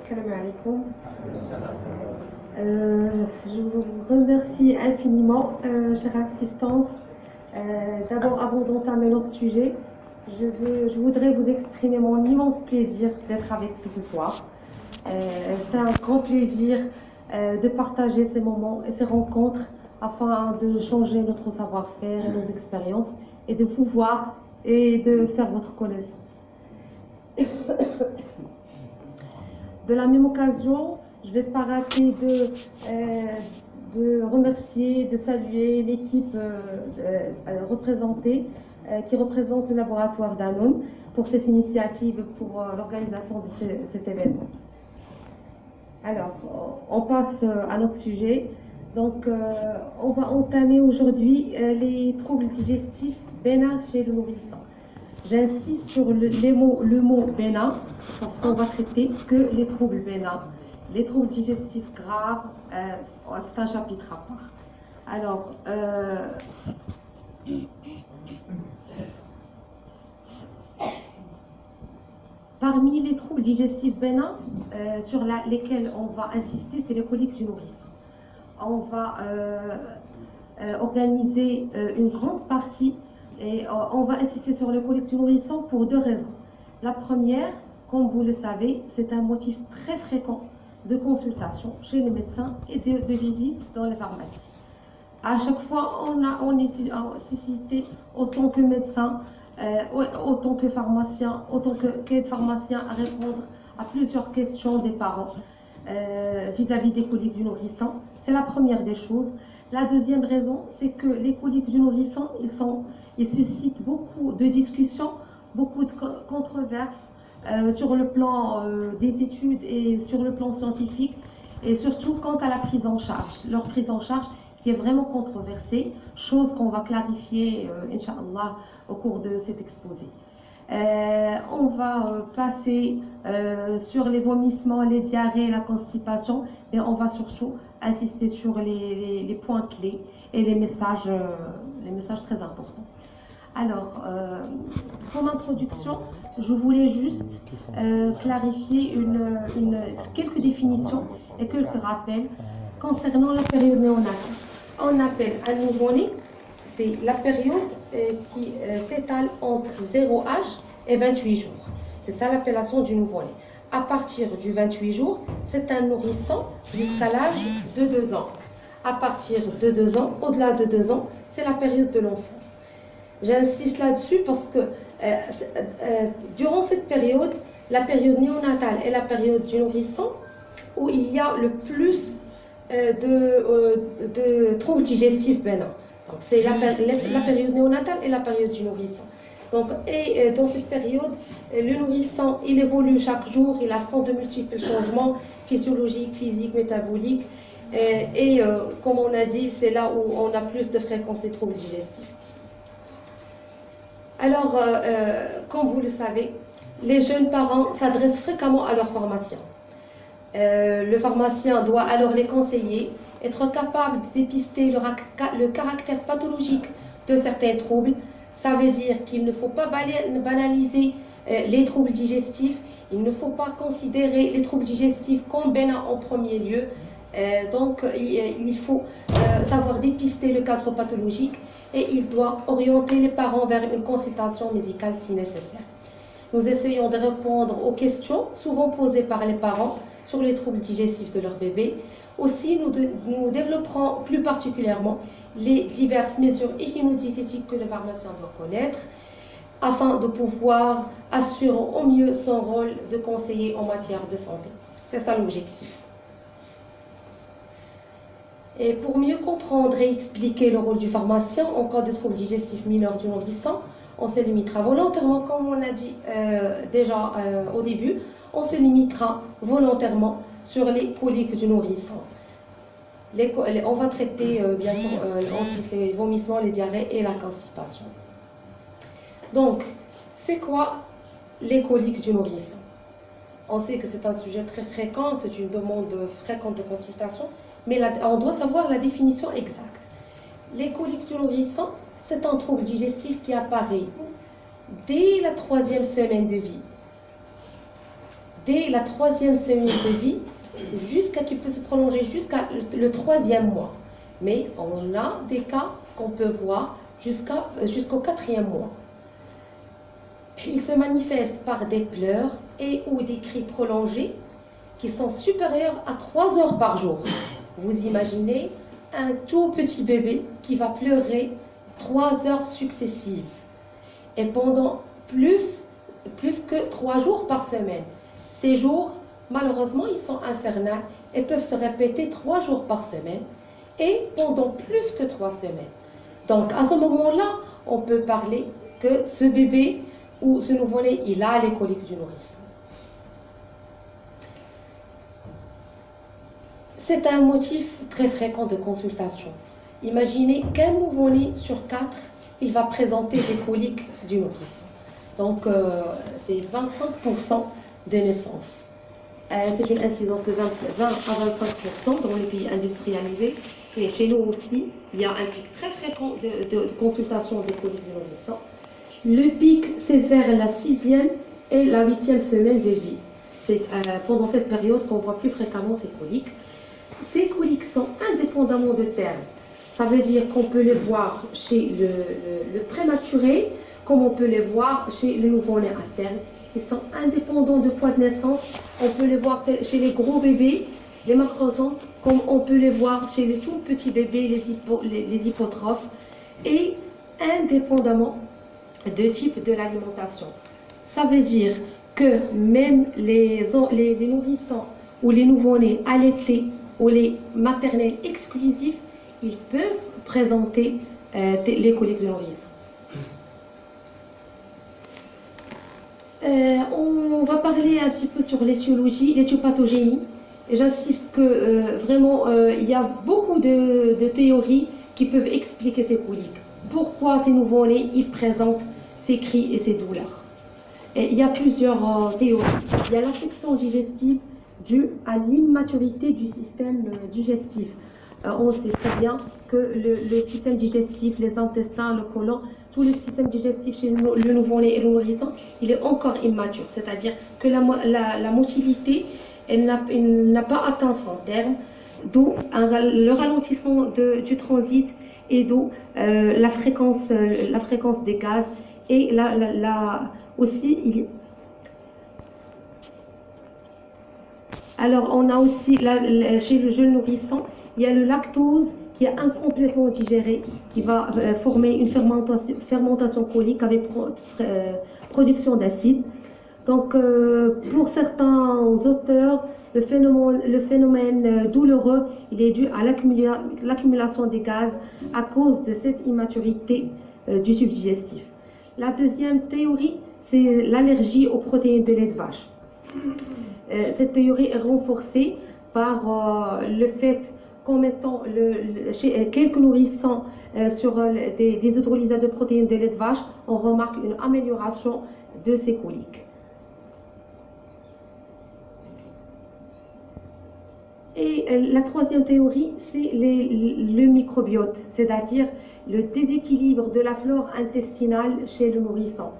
Salam alaikum. Je vous remercie infiniment, chère assistance. D'abord, avant d'entamer notre sujet, je voudrais vous exprimer mon immense plaisir d'être avec vous ce soir. C'est un grand plaisir de partager ces moments et ces rencontres afin de changer notre savoir-faire et nos expériences et de vous voir et de faire votre connaissance. De la même occasion, je ne vais pas rater de remercier, de saluer l'équipe représentée qui représente le laboratoire Danone pour cette initiative, pour l'organisation de cet événement. Alors, on passe à notre sujet. Donc, on va entamer aujourd'hui les troubles digestifs bénins chez le nourrisson. J'insiste sur le mot bénin parce qu'on va traiter que les troubles bénins. Les troubles digestifs graves, c'est un chapitre à part. Alors, parmi les troubles digestifs bénins sur lesquels on va insister, c'est les coliques du nourrisson. On va organiser une grande partie et on va insister sur les coliques du nourrisson pour deux raisons. La première, comme vous le savez, c'est un motif très fréquent de consultation chez les médecins et de visite dans les pharmacies. À chaque fois, on est suscité autant que médecin, autant que pharmacien, autant qu'aide pharmacien à répondre à plusieurs questions des parents vis-à-vis des coliques du nourrisson. C'est la première des choses. La deuxième raison, c'est que les coliques du nourrisson, ils suscitent beaucoup de discussions, beaucoup de controverses sur le plan des études et sur le plan scientifique, et surtout quant à la prise en charge. Leur prise en charge qui est vraiment controversée, chose qu'on va clarifier, Inch'Allah, au cours de cet exposé. On va passer sur les vomissements, les diarrhées, la constipation, et on va surtout insister sur les points clés et les messages très importants. Alors, comme introduction, je voulais juste clarifier quelques définitions et quelques rappels concernant la période néonatale. On appelle un nouveau-né, c'est la période qui s'étale entre 0 âge et 28 jours. C'est ça l'appellation du nouveau-né. À partir du 28 jours, c'est un nourrisson jusqu'à l'âge de 2 ans. À partir de 2 ans, au-delà de 2 ans, c'est la période de l'enfance. J'insiste là-dessus parce que durant cette période, la période néonatale est la période du nourrisson où il y a le plus de troubles digestifs bénins. Donc, c'est la période néonatale et la période du nourrisson. Donc, dans cette période, le nourrisson, il évolue chaque jour, il affronte de multiples changements physiologiques, physiques, métaboliques. Comme on a dit, c'est là où on a plus de fréquence des troubles digestifs. Alors, comme vous le savez, les jeunes parents s'adressent fréquemment à leur pharmacien. Le pharmacien doit alors les conseiller, être capable de dépister le caractère pathologique de certains troubles. Ça veut dire qu'il ne faut pas banaliser les troubles digestifs, il ne faut pas considérer les troubles digestifs comme bénins en premier lieu. Donc, il faut savoir dépister le cadre pathologique et il doit orienter les parents vers une consultation médicale si nécessaire. Nous essayons de répondre aux questions souvent posées par les parents sur les troubles digestifs de leur bébé. Aussi, nous développerons plus particulièrement les diverses mesures hygiéno-diététiques que le pharmacien doit connaître afin de pouvoir assurer au mieux son rôle de conseiller en matière de santé. C'est ça l'objectif. Et pour mieux comprendre et expliquer le rôle du pharmacien en cas de troubles digestifs mineurs du nourrisson, on se limitera volontairement, comme on l'a dit déjà au début, on se limitera volontairement sur les coliques du nourrisson. On va traiter bien sûr ensuite les vomissements, les diarrhées et la constipation. Donc, c'est quoi les coliques du nourrisson? On sait que c'est un sujet très fréquent, c'est une demande fréquente de consultation, mais on doit savoir la définition exacte. Les coliques du nourrisson, c'est un trouble digestif qui apparaît dès la 3e semaine de vie. dès la 3e semaine de vie, jusqu'à qui peut se prolonger jusqu'à le 3e mois. Mais on a des cas qu'on peut voir jusqu'au 4e mois. Il se manifeste par des pleurs et ou des cris prolongés qui sont supérieurs à 3 heures par jour. Vous imaginez un tout petit bébé qui va pleurer 3 heures successives et pendant plus que 3 jours par semaine. Ces jours, malheureusement, ils sont infernaux et peuvent se répéter 3 jours par semaine et pendant plus que 3 semaines. Donc, à ce moment-là, on peut parler que ce bébé ou ce nouveau-né, il a les coliques du nourrisson. C'est un motif très fréquent de consultation. Imaginez qu'un nouveau-né sur 4, il va présenter des coliques du nourrisson. Donc, c'est 25% de naissance. C'est une incidence de 20 à 25% dans les pays industrialisés. Mais chez nous aussi, il y a un pic très fréquent de consultation des coliques du nourrisson. Le pic, c'est vers la 6e et la 8e semaine de vie. C'est pendant cette période qu'on voit plus fréquemment ces coliques. Ces coliques sont indépendamment de terme. Ça veut dire qu'on peut les voir chez le prématuré, comme on peut les voir chez le nouveau-né à terme. Ils sont indépendants de poids de naissance. On peut les voir chez les gros bébés, les macrosons, comme on peut les voir chez les tout petits bébés, les hypotrophes, et indépendamment de type de l'alimentation. Ça veut dire que même les nourrissons ou les nouveau-nés allaités ou les maternels exclusifs, ils peuvent présenter les coliques de nourrisson. On va parler un petit peu sur l'étiologie, l'éthiopathogénie. J'insiste que vraiment, il y a beaucoup de théories qui peuvent expliquer ces coliques. Pourquoi ces nouveau-nés, ils présentent ces cris et ces douleurs. Et il y a plusieurs théories. Il y a l'infection digestive due à l'immaturité du système digestif. On sait très bien que le système digestif, les intestins, le côlon, tout le système digestif chez le nouveau-né et le nourrisson, il est encore immature. C'est-à-dire que la motilité, elle n'a pas atteint son terme, d'où le ralentissement du transit et d'où la fréquence des gaz. Et aussi, alors on a aussi, chez le jeune nourrisson, il y a le lactose qui est incomplètement digéré, qui va former une fermentation colique avec production d'acide. Donc, pour certains auteurs, le phénomène douloureux, il est dû à l'accumulation des gaz à cause de cette immaturité du tube digestif. La deuxième théorie, c'est l'allergie aux protéines de lait de vache. Cette théorie est renforcée par le fait qu'en mettant chez quelques nourrissons sur des hydrolysats de protéines de lait de vache, on remarque une amélioration de ces coliques. Et la troisième théorie, c'est le microbiote, c'est-à-dire le déséquilibre de la flore intestinale chez le nourrisson.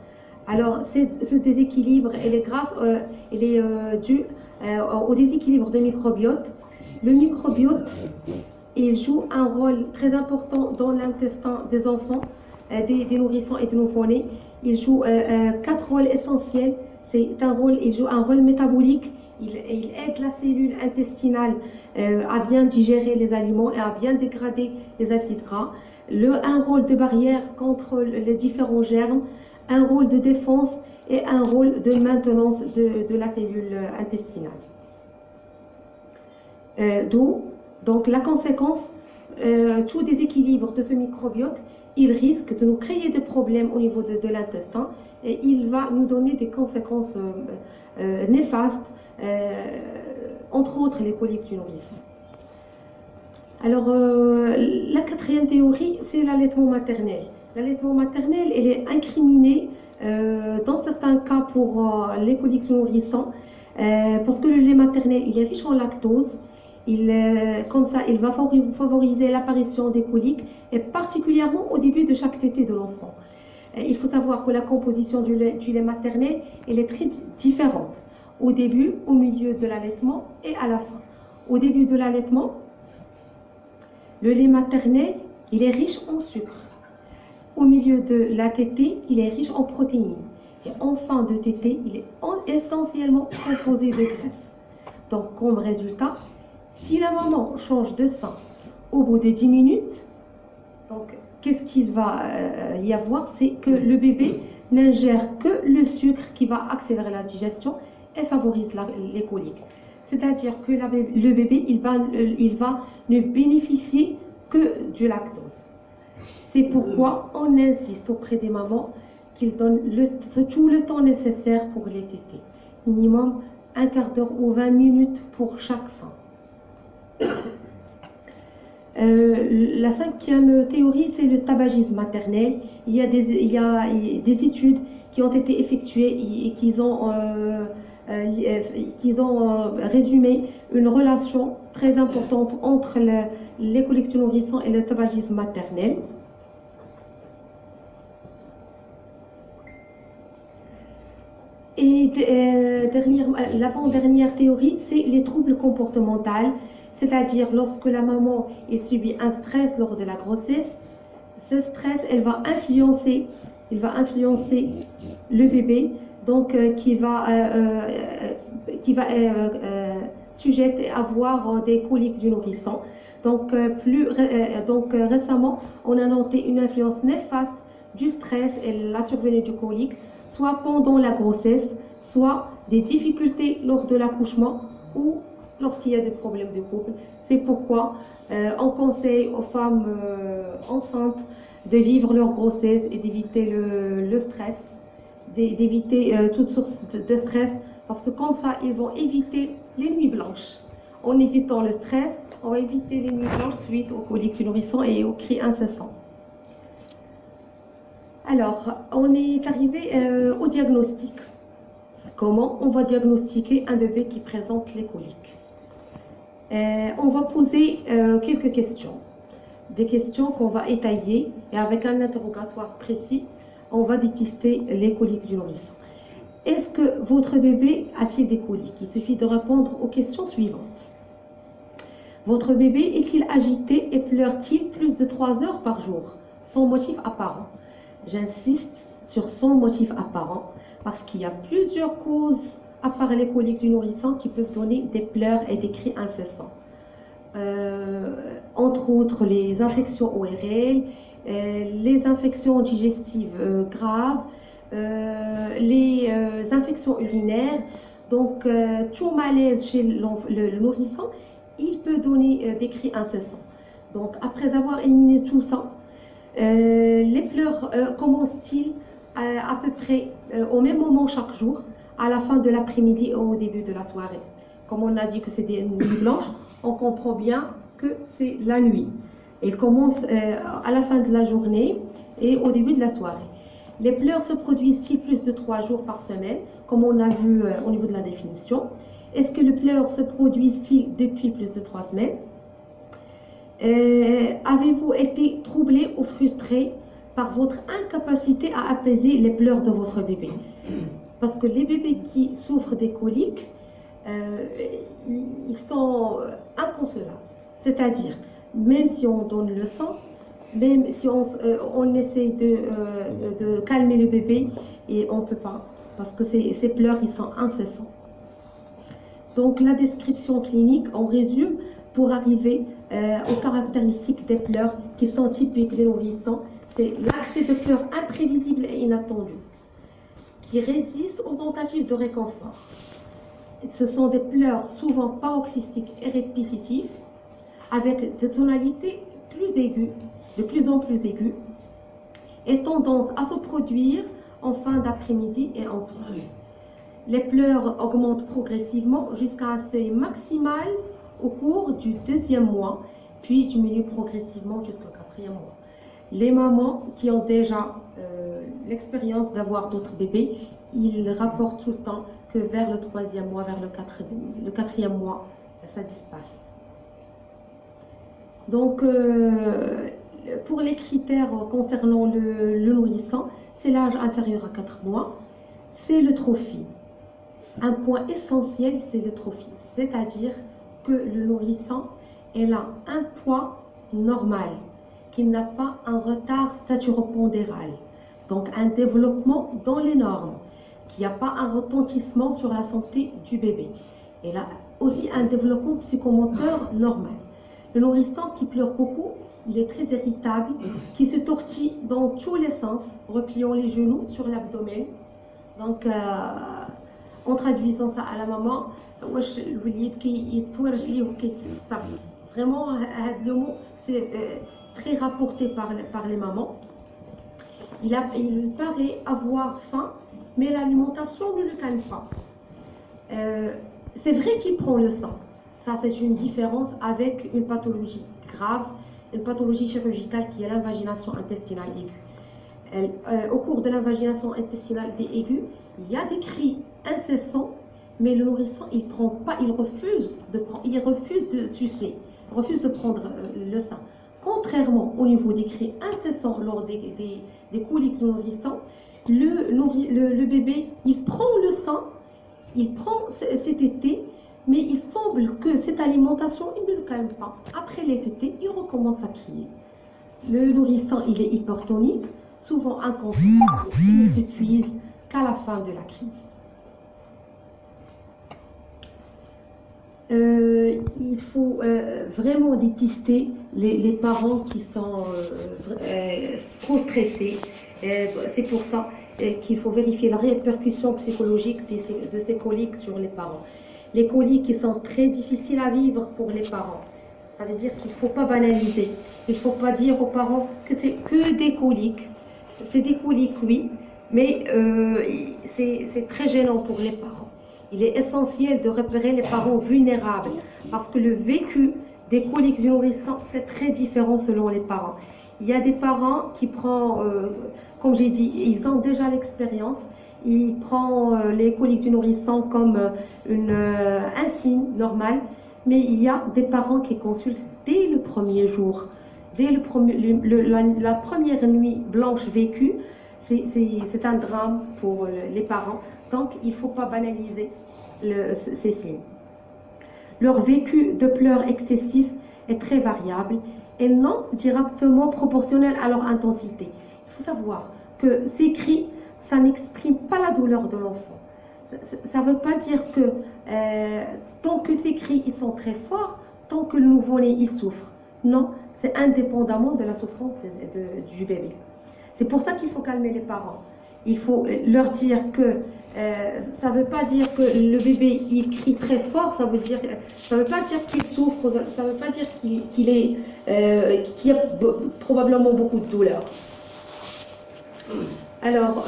Alors, ce déséquilibre, il est dû au déséquilibre du microbiote. Le microbiote, il joue un rôle très important dans l'intestin des enfants, des nourrissons et des nouveau-nés. Il joue 4 rôles essentiels. Il joue un rôle métabolique. Il aide la cellule intestinale à bien digérer les aliments et à bien dégrader les acides gras. Un rôle de barrière contre les différents germes, un rôle de défense et un rôle de maintenance de la cellule intestinale. D'où, donc, la conséquence, tout déséquilibre de ce microbiote, il risque de nous créer des problèmes au niveau de l'intestin et il va nous donner des conséquences néfastes, entre autres les coliques du nourrisson. Alors, la quatrième théorie, c'est l'allaitement maternel. L'allaitement maternel, il est incriminé dans certains cas pour les coliques du nourrisson, parce que le lait maternel, il est riche en lactose. Comme ça, il va favoriser l'apparition des coliques, et particulièrement au début de chaque tétée de l'enfant. Il faut savoir que la composition du lait maternel, elle est très différente. au début, au milieu de l'allaitement et à la fin. Au début de l'allaitement, le lait maternel, il est riche en sucre. Au milieu de la tétée, il est riche en protéines. Et en fin de tétée, il est essentiellement composé de graisse. Donc, comme résultat, si la maman change de sein au bout de 10 minutes, donc, qu'est-ce qu'il va y avoir? C'est que le bébé n'ingère que le sucre qui va accélérer la digestion et favorise les coliques. C'est-à-dire que le bébé, il va ne bénéficier que du lactose. C'est pourquoi on insiste auprès des mamans qu'ils donnent tout le temps nécessaire pour les téter. Minimum un quart d'heure ou 20 minutes pour chaque sein. La cinquième théorie, c'est le tabagisme maternel. Il y a des études qui ont été effectuées et qui ont résumé une relation très importante entre les coliques du nourrisson et le tabagisme maternel. Et l'avant-dernière théorie, c'est les troubles comportementaux, c'est-à-dire lorsque la maman subit un stress lors de la grossesse, ce stress, il va influencer le bébé, donc qui va sujet à avoir des coliques du nourrisson. Donc, récemment, on a noté une influence néfaste du stress et la survenue du colique, soit pendant la grossesse, soit des difficultés lors de l'accouchement ou lorsqu'il y a des problèmes de couple. C'est pourquoi on conseille aux femmes enceintes de vivre leur grossesse et d'éviter le stress, d'éviter toutes sortes de stress, parce que comme ça, ils vont éviter les nuits blanches. En évitant le stress, on va éviter les nuits blanches suite aux coliques du nourrisson et aux cris incessants. Alors, on est arrivé au diagnostic. Comment on va diagnostiquer un bébé qui présente les coliques? On va poser quelques questions. Des questions qu'on va étayer et avec un interrogatoire précis, on va dépister les coliques du nourrisson. Est-ce que votre bébé a-t-il des coliques? Il suffit de répondre aux questions suivantes. Votre bébé est-il agité et pleure-t-il plus de 3 heures par jour, sans motif apparent? J'insiste sur sans motif apparent parce qu'il y a plusieurs causes à part les coliques du nourrisson qui peuvent donner des pleurs et des cris incessants. Entre autres les infections ORL, les infections digestives graves, les infections urinaires. Donc tout malaise chez le nourrisson, il peut donner des cris incessants. Donc après avoir éliminé tout ça, les pleurs commencent-ils à peu près au même moment chaque jour, à la fin de l'après-midi ou au début de la soirée. Comme on a dit que c'est des nuits blanches, on comprend bien que c'est la nuit. Elle commence à la fin de la journée et au début de la soirée. Les pleurs se produisent-ils plus de 3 jours par semaine, comme on a vu au niveau de la définition? Est-ce que les pleurs se produisent-ils depuis plus de 3 semaines? Avez-vous été troublé ou frustré par votre incapacité à apaiser les pleurs de votre bébé? Parce que les bébés qui souffrent des coliques, ils sont inconsolables. C'est-à-dire, même si on donne le sang, même si on essaie de calmer le bébé, et on ne peut pas, parce que ces pleurs, ils sont incessants. Donc la description clinique, on résume pour arriver aux caractéristiques des pleurs qui sont typiques des nourrissons. C'est l'accès de pleurs imprévisible et inattendu, qui résistent aux tentatives de réconfort. Ce sont des pleurs souvent paroxystiques et répétitifs, avec des tonalités plus aiguës, de plus en plus aiguës, et tendance à se produire en fin d'après-midi et en soirée. Les pleurs augmentent progressivement jusqu'à un seuil maximal au cours du 2e mois, puis diminuent progressivement jusqu'au 4e mois. Les mamans qui ont déjà l'expérience d'avoir d'autres bébés, ils rapportent tout le temps que vers le 3e mois, vers le 4e mois, ça disparaît. Donc, pour les critères concernant le nourrisson, c'est l'âge inférieur à 4 mois, c'est le trophie, un point essentiel, c'est le trophie. C'est-à-dire que le nourrisson, elle a un poids normal, qu'il n'a pas un retard staturopondéral, donc un développement dans les normes, qu'il n'y a pas un retentissement sur la santé du bébé. Elle a aussi un développement psychomoteur normal. Le nourrisson qui pleure beaucoup, il est très irritable, qui se tortille dans tous les sens, repliant les genoux sur l'abdomen. Donc, en traduisant ça à la maman, vraiment, le mot, c'est très rapporté par les mamans. Il paraît avoir faim, mais l'alimentation ne le calme pas. C'est vrai qu'il prend le sang. Ça, c'est une différence avec une pathologie grave, une pathologie chirurgicale qui est l'invagination intestinale aiguë. Au cours de l'invagination intestinale aiguë, il y a des cris incessants, mais le nourrisson, il prend pas, il refuse de sucer, il refuse de prendre le sein. Contrairement au niveau des cris incessants lors des coliques du nourrisson, le bébé, il prend le sein, il prend ses tétés, mais il semble que cette alimentation, il ne le calme pas. Après les tétés, il recommence à crier. Le nourrisson, il est hypertonique, souvent inconsolable, il ne s'épuise qu'à la fin de la crise. Il faut vraiment dépister les parents qui sont trop stressés. C'est pour ça qu'il faut vérifier la répercussion psychologique de ces coliques sur les parents. Les coliques qui sont très difficiles à vivre pour les parents. Ça veut dire qu'il ne faut pas banaliser. Il ne faut pas dire aux parents que c'est que des coliques. C'est des coliques, oui, mais c'est très gênant pour les parents. Il est essentiel de repérer les parents vulnérables parce que le vécu des coliques du nourrisson, c'est très différent selon les parents. Il y a des parents qui prennent, comme j'ai dit, ils ont déjà l'expérience, ils prennent les coliques du nourrisson comme un signe normal, mais il y a des parents qui consultent dès le premier jour, dès la première nuit blanche vécue. C'est un drame pour les parents. Donc, il ne faut pas banaliser ces signes. Leur vécu de pleurs excessifs est très variable et non directement proportionnel à leur intensité. Il faut savoir que ces cris, ça n'exprime pas la douleur de l'enfant. Ça ne veut pas dire que tant que ces cris ils sont très forts, tant que le nouveau-né il souffre. Non, c'est indépendamment de la souffrance du bébé. C'est pour ça qu'il faut calmer les parents. Il faut leur dire que ça ne veut pas dire que le bébé il crie très fort, ça veut pas dire qu'il souffre, ça ne veut pas dire qu'il y a probablement beaucoup de douleur. Alors,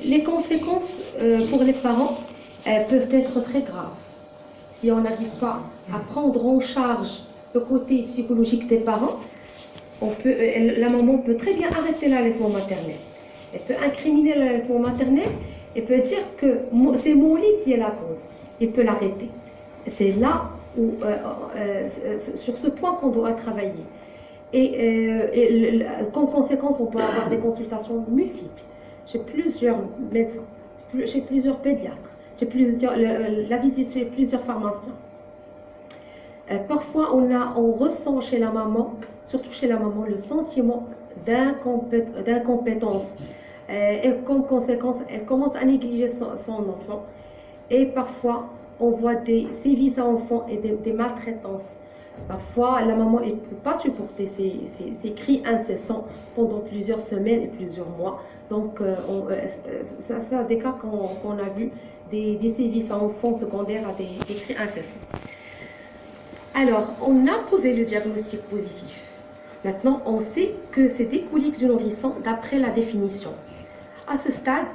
les conséquences pour les parents peuvent être très graves. Si on n'arrive pas à prendre en charge le côté psychologique des parents, la maman peut très bien arrêter l'allaitement maternel. Elle peut incriminer l'allaitement maternel et peut dire que c'est mon lait qui est la cause. Il peut l'arrêter. C'est là où, sur ce point qu'on doit travailler. Et comme conséquence, on peut avoir des consultations multiples chez plusieurs médecins, chez plusieurs pédiatres, la visite chez plusieurs pharmaciens. Parfois, on ressent chez la maman, surtout chez la maman, le sentiment d'incompétence. Et comme conséquence, elle commence à négliger son enfant. Et parfois, on voit des sévices à enfants et des maltraitances. Parfois, la maman ne peut pas supporter ces cris incessants pendant plusieurs semaines et plusieurs mois. Donc, ça a des cas qu'on a vu, des sévices à enfants secondaires à des cris incessants. Alors, on a posé le diagnostic positif. Maintenant, on sait que c'est des coliques du nourrisson d'après la définition. À ce stade,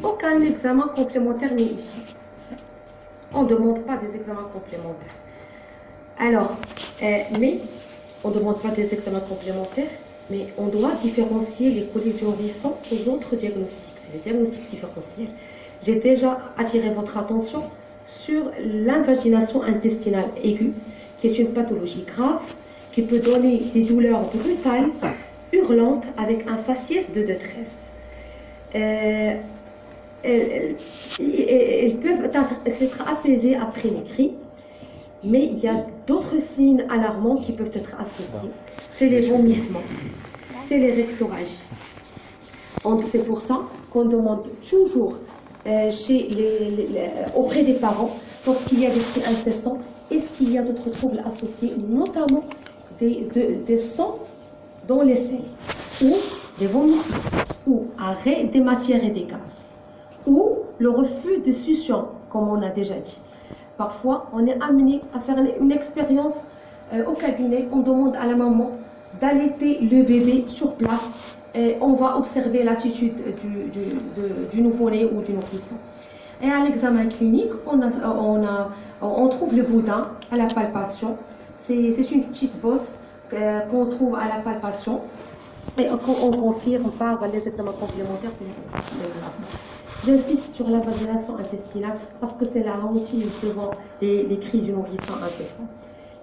aucun examen complémentaire n'est utile. On ne demande pas des examens complémentaires. Alors, mais on ne demande pas des examens complémentaires, mais on doit différencier les coliques du nourrisson aux autres diagnostics. C'est les diagnostics différentiels. J'ai déjà attiré votre attention sur l'invagination intestinale aiguë, qui est une pathologie grave, qui peut donner des douleurs brutales, hurlantes, avec un faciès de détresse. elles peuvent être apaisées après les cris, mais il y a d'autres signes alarmants qui peuvent être associés. C'est les vomissements, c'est les rectorragies. C'est pour ça qu'on demande toujours auprès des parents, lorsqu'il y a des cris incessants, est-ce qu'il y a d'autres troubles associés, notamment des sangs dans les selles, ou des vomissements, ou arrêt des matières et des gaz, ou le refus de succion, comme on a déjà dit. Parfois, on est amené à faire une expérience au cabinet, on demande à la maman d'allaiter le bébé sur place, et on va observer l'attitude du nouveau-né ou du nourrisson. Et à l'examen clinique, on trouve le boudin à la palpation. C'est une petite bosse qu'on trouve à la palpation et qu'on confirme par les examens complémentaires. J'insiste sur la vagination intestinale parce que c'est la hantise devant les cris du nourrisson incessant.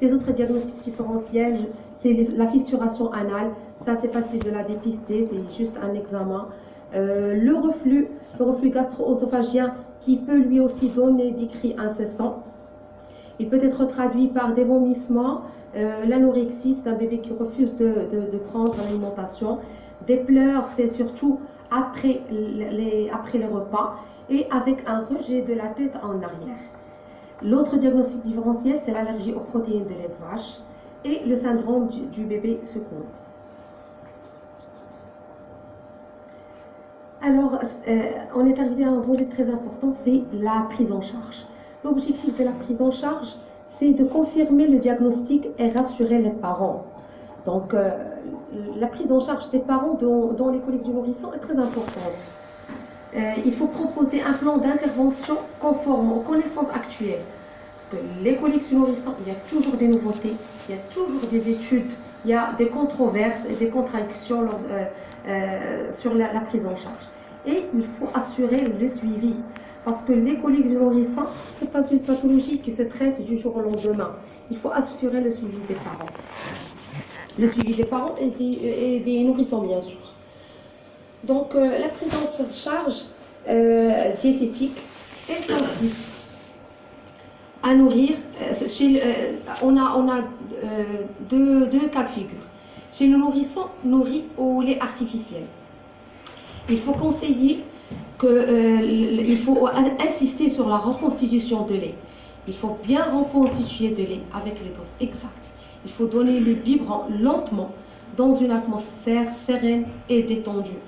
Les autres diagnostics différentiels, c'est la fissuration anale. Ça, c'est facile de la dépister, c'est juste un examen. Le reflux gastro-œsophagien qui peut lui aussi donner des cris incessants. Il peut être traduit par des vomissements, l'anorexie, c'est un bébé qui refuse de prendre l'alimentation. Des pleurs, c'est surtout après les repas et avec un rejet de la tête en arrière. L'autre diagnostic différentiel, c'est l'allergie aux protéines de lait de vache et le syndrome du bébé secouru. Alors, on est arrivé à un volet très important, c'est la prise en charge. L'objectif de la prise en charge, c'est de confirmer le diagnostic et rassurer les parents. Donc, la prise en charge des parents dans les coliques du nourrisson est très importante. Il faut proposer un plan d'intervention conforme aux connaissances actuelles. Parce que les coliques du nourrisson, il y a toujours des nouveautés, il y a toujours des études, il y a des controverses et des contradictions sur la prise en charge. Et il faut assurer le suivi. Parce que les coliques du nourrisson, ce n'est pas une pathologie qui se traite du jour au lendemain. Il faut assurer le suivi des parents. Le suivi des parents et des nourrissons, bien sûr. Donc, la prise en charge diététique, elle consiste à nourrir. On a deux cas de figure. Chez le nourrisson, nourri au lait artificiel. Il faut conseiller il faut insister sur la reconstitution de lait. Il faut bien reconstituer de lait avec les doses exactes. Il faut donner le biberon lentement dans une atmosphère sereine et détendue.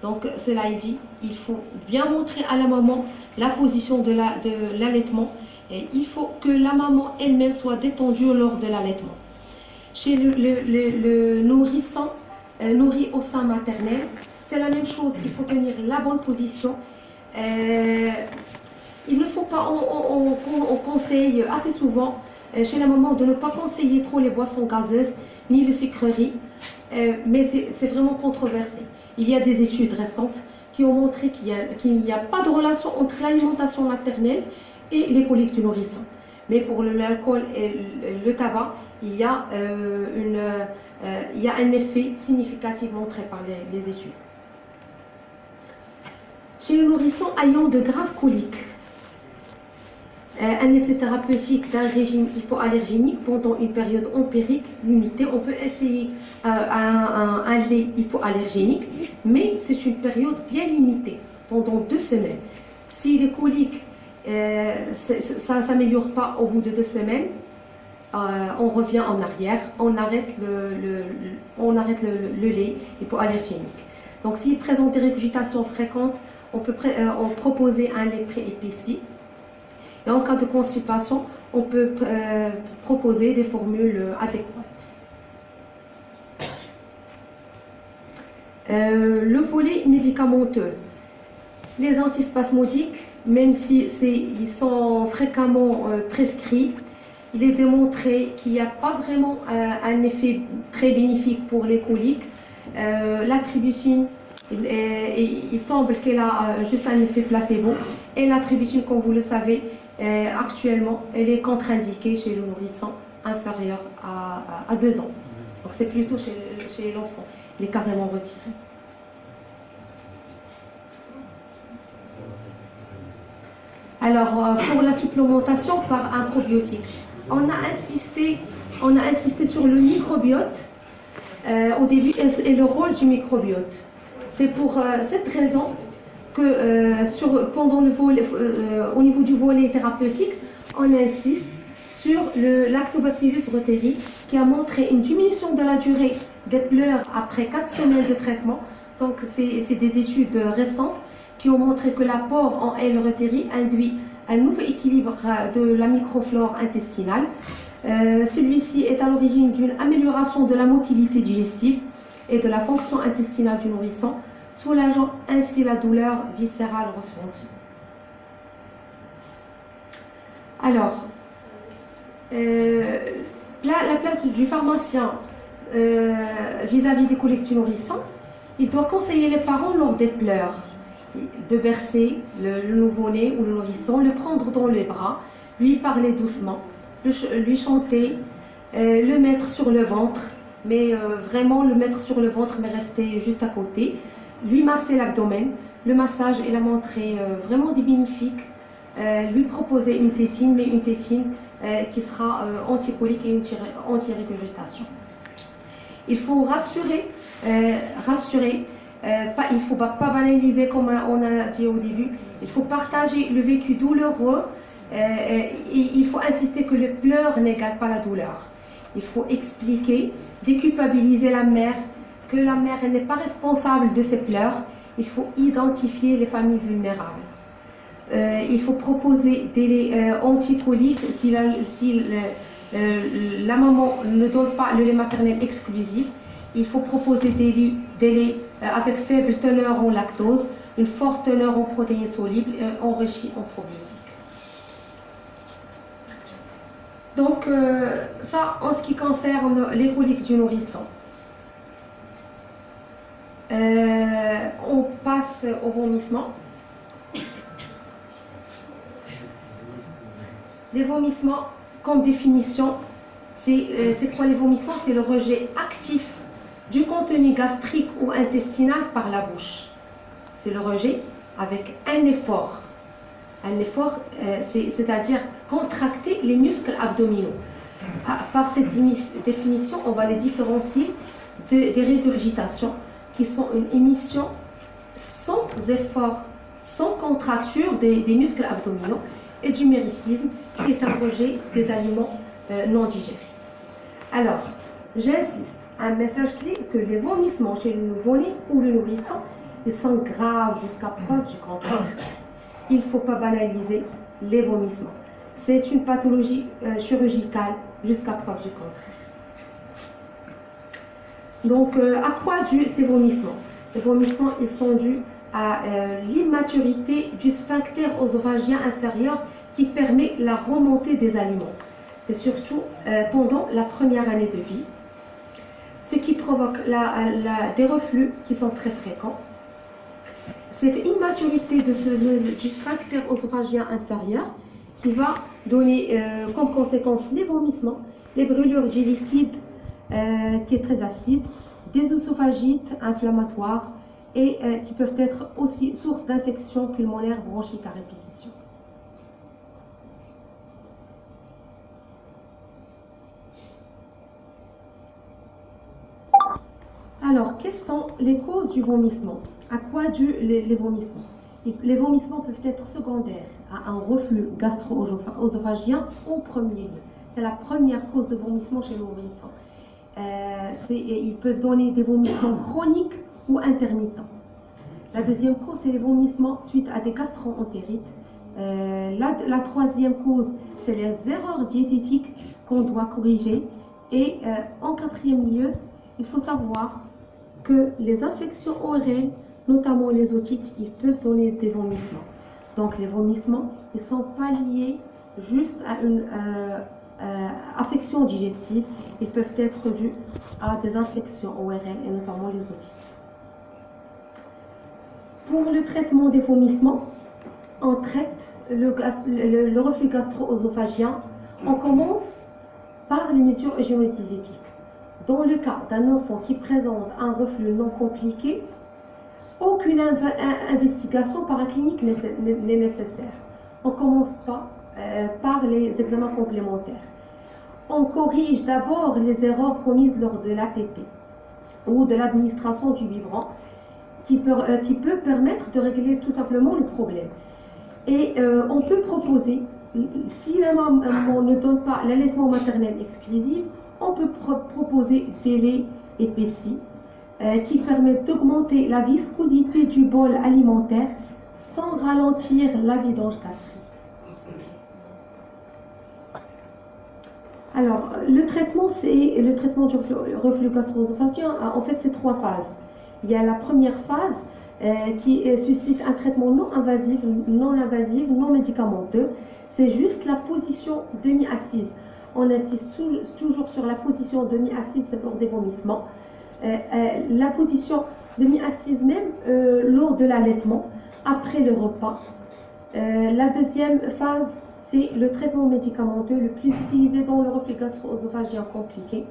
Donc, cela est dit, il faut bien montrer à la maman la position de l'allaitement et il faut que la maman elle-même soit détendue lors de l'allaitement. Chez le nourrisson nourri au sein maternel, c'est la même chose, il faut tenir la bonne position. Il ne faut pas, on conseille assez souvent chez la maman de ne pas conseiller trop les boissons gazeuses ni les sucreries, mais c'est vraiment controversé. Il y a des études récentes qui ont montré qu'il n'y a pas de relation entre l'alimentation maternelle et les coliques du nourrisson. Mais pour l'alcool et le tabac, il y a un effet significatif montré par les études. Chez le nourrisson ayant de graves coliques, un essai thérapeutique d'un régime hypoallergénique pendant une période empirique limitée, on peut essayer un lait hypoallergénique, mais c'est une période bien limitée, pendant 2 semaines. Si les coliques, ça ne s'améliore pas au bout de 2 semaines, on revient en arrière, on arrête le lait hypoallergénique. Donc s'il présente des régurgitations fréquentes, on peut proposer un lait pré-épaissi. Et en cas de constipation, on peut proposer des formules adéquates. Le volet médicamenteux. Les antispasmodiques, même si ils sont fréquemment prescrits, il est démontré qu'il n'y a pas vraiment un effet très bénéfique pour les coliques. L'attribution, il semble qu'elle a juste un effet placebo. Et l'attribution, comme vous le savez, actuellement, elle est contre-indiquée chez le nourrisson inférieur à 2 ans. Donc c'est plutôt chez l'enfant. Il est carrément retiré. Alors, pour la supplémentation par un probiotique, on a insisté sur le microbiote au début et le rôle du microbiote. C'est pour cette raison que pendant au niveau du volet thérapeutique, on insiste sur le Lactobacillus reuteri qui a montré une diminution de la durée des pleurs après 4 semaines de traitement. Donc, c'est des études récentes qui ont montré que l'apport en L. reuteri induit un nouveau équilibre de la microflore intestinale. Celui-ci est à l'origine d'une amélioration de la motilité digestive et de la fonction intestinale du nourrisson, soulageant ainsi la douleur viscérale ressentie. Alors, la place du pharmacien vis-à-vis des coliques du nourrisson, il doit conseiller les parents lors des pleurs de bercer le nouveau-né ou le nourrisson, le prendre dans les bras, lui parler doucement, lui chanter, le mettre sur le ventre, mais vraiment le mettre sur le ventre, mais rester juste à côté, lui masser l'abdomen. Le massage, il a montré vraiment des bénéfiques. Lui proposer une tétine, mais une tétine qui sera anticolique et anti-régurgitation. Il faut rassurer, il ne faut pas banaliser comme on a dit au début. Il faut partager le vécu douloureux. Il faut insister que le pleur n'égale pas la douleur. Il faut expliquer, déculpabiliser la mère, que la mère n'est pas responsable de ses pleurs. Il faut identifier les familles vulnérables. Il faut proposer des laits anticoliques si la maman ne donne pas le lait maternel exclusif. Il faut proposer des laits avec faible teneur en lactose, une forte teneur en protéines solubles enrichies en probiotiques. Donc, ça en ce qui concerne les coliques du nourrisson. On passe au vomissement. Les vomissements, comme définition, c'est quoi les vomissements? C'est le rejet actif du contenu gastrique ou intestinal par la bouche. C'est le rejet avec un effort. Un effort, c'est-à-dire contracter les muscles abdominaux. Par cette définition, on va les différencier des régurgitations, qui sont une émission sans effort, sans contracture des muscles abdominaux, et du méricisme, qui est un rejet des aliments non digérés. Alors, j'insiste, un message clé, que les vomissements chez le nouveau-né ou le nourrisson, ils sont graves jusqu'à preuve du contraire. Il ne faut pas banaliser les vomissements. C'est une pathologie chirurgicale jusqu'à preuve du contraire. Donc, à quoi dus ces vomissements? Les vomissements, ils sont dus à l'immaturité du sphincter œsophagien inférieur qui permet la remontée des aliments. C'est surtout pendant la première année de vie, ce qui provoque des reflux qui sont très fréquents. Cette immaturité du sphincter œsophagien inférieur qui va donner comme conséquence les vomissements, les brûlures du liquide qui est très acide, des œsophagites inflammatoires et qui peuvent être aussi source d'infections pulmonaires bronchiques à répétition. Alors, quelles sont les causes du vomissement? À quoi dus les vomissements? Les vomissements peuvent être secondaires à un reflux gastro-œsophagien au premier lieu. C'est la première cause de vomissement chez le nourrisson. Ils peuvent donner des vomissements chroniques ou intermittents. La deuxième cause, c'est les vomissements suite à des gastro-entérites. La troisième cause, c'est les erreurs diététiques qu'on doit corriger. Et en quatrième lieu, il faut savoir que les infections ORL, notamment les otites, ils peuvent donner des vomissements. Donc les vomissements, ils ne sont pas liés juste à une affection digestive, ils peuvent être dus à des infections ORL et notamment les otites. Pour le traitement des vomissements, on traite le reflux gastro-œsophagien. On commence par les mesures hygiéno-diététiques. Dans le cas d'un enfant qui présente un reflux non compliqué, aucune investigation paraclinique n'est nécessaire. On commence commence pas par les examens complémentaires. On corrige d'abord les erreurs commises lors de l'ATT ou de l'administration du biberon qui peut permettre de régler tout simplement le problème. Et on peut proposer, si la maman ne donne pas l'allaitement maternel exclusif, on peut proposer des laits épaissis qui permettent d'augmenter la viscosité du bol alimentaire sans ralentir la vidange gastrique. Alors, le traitement du reflux gastro-œsophagien. En fait, c'est 3 phases. Il y a la première phase qui suscite un traitement non invasif, non médicamenteux. C'est juste la position demi-assise. On insiste toujours sur la position demi-assise, c'est pour des vomissements. La position demi-assise même lors de l'allaitement, après le repas. La deuxième phase, c'est le traitement médicamenteux le plus utilisé dans le reflux gastro-œsophagien compliqué.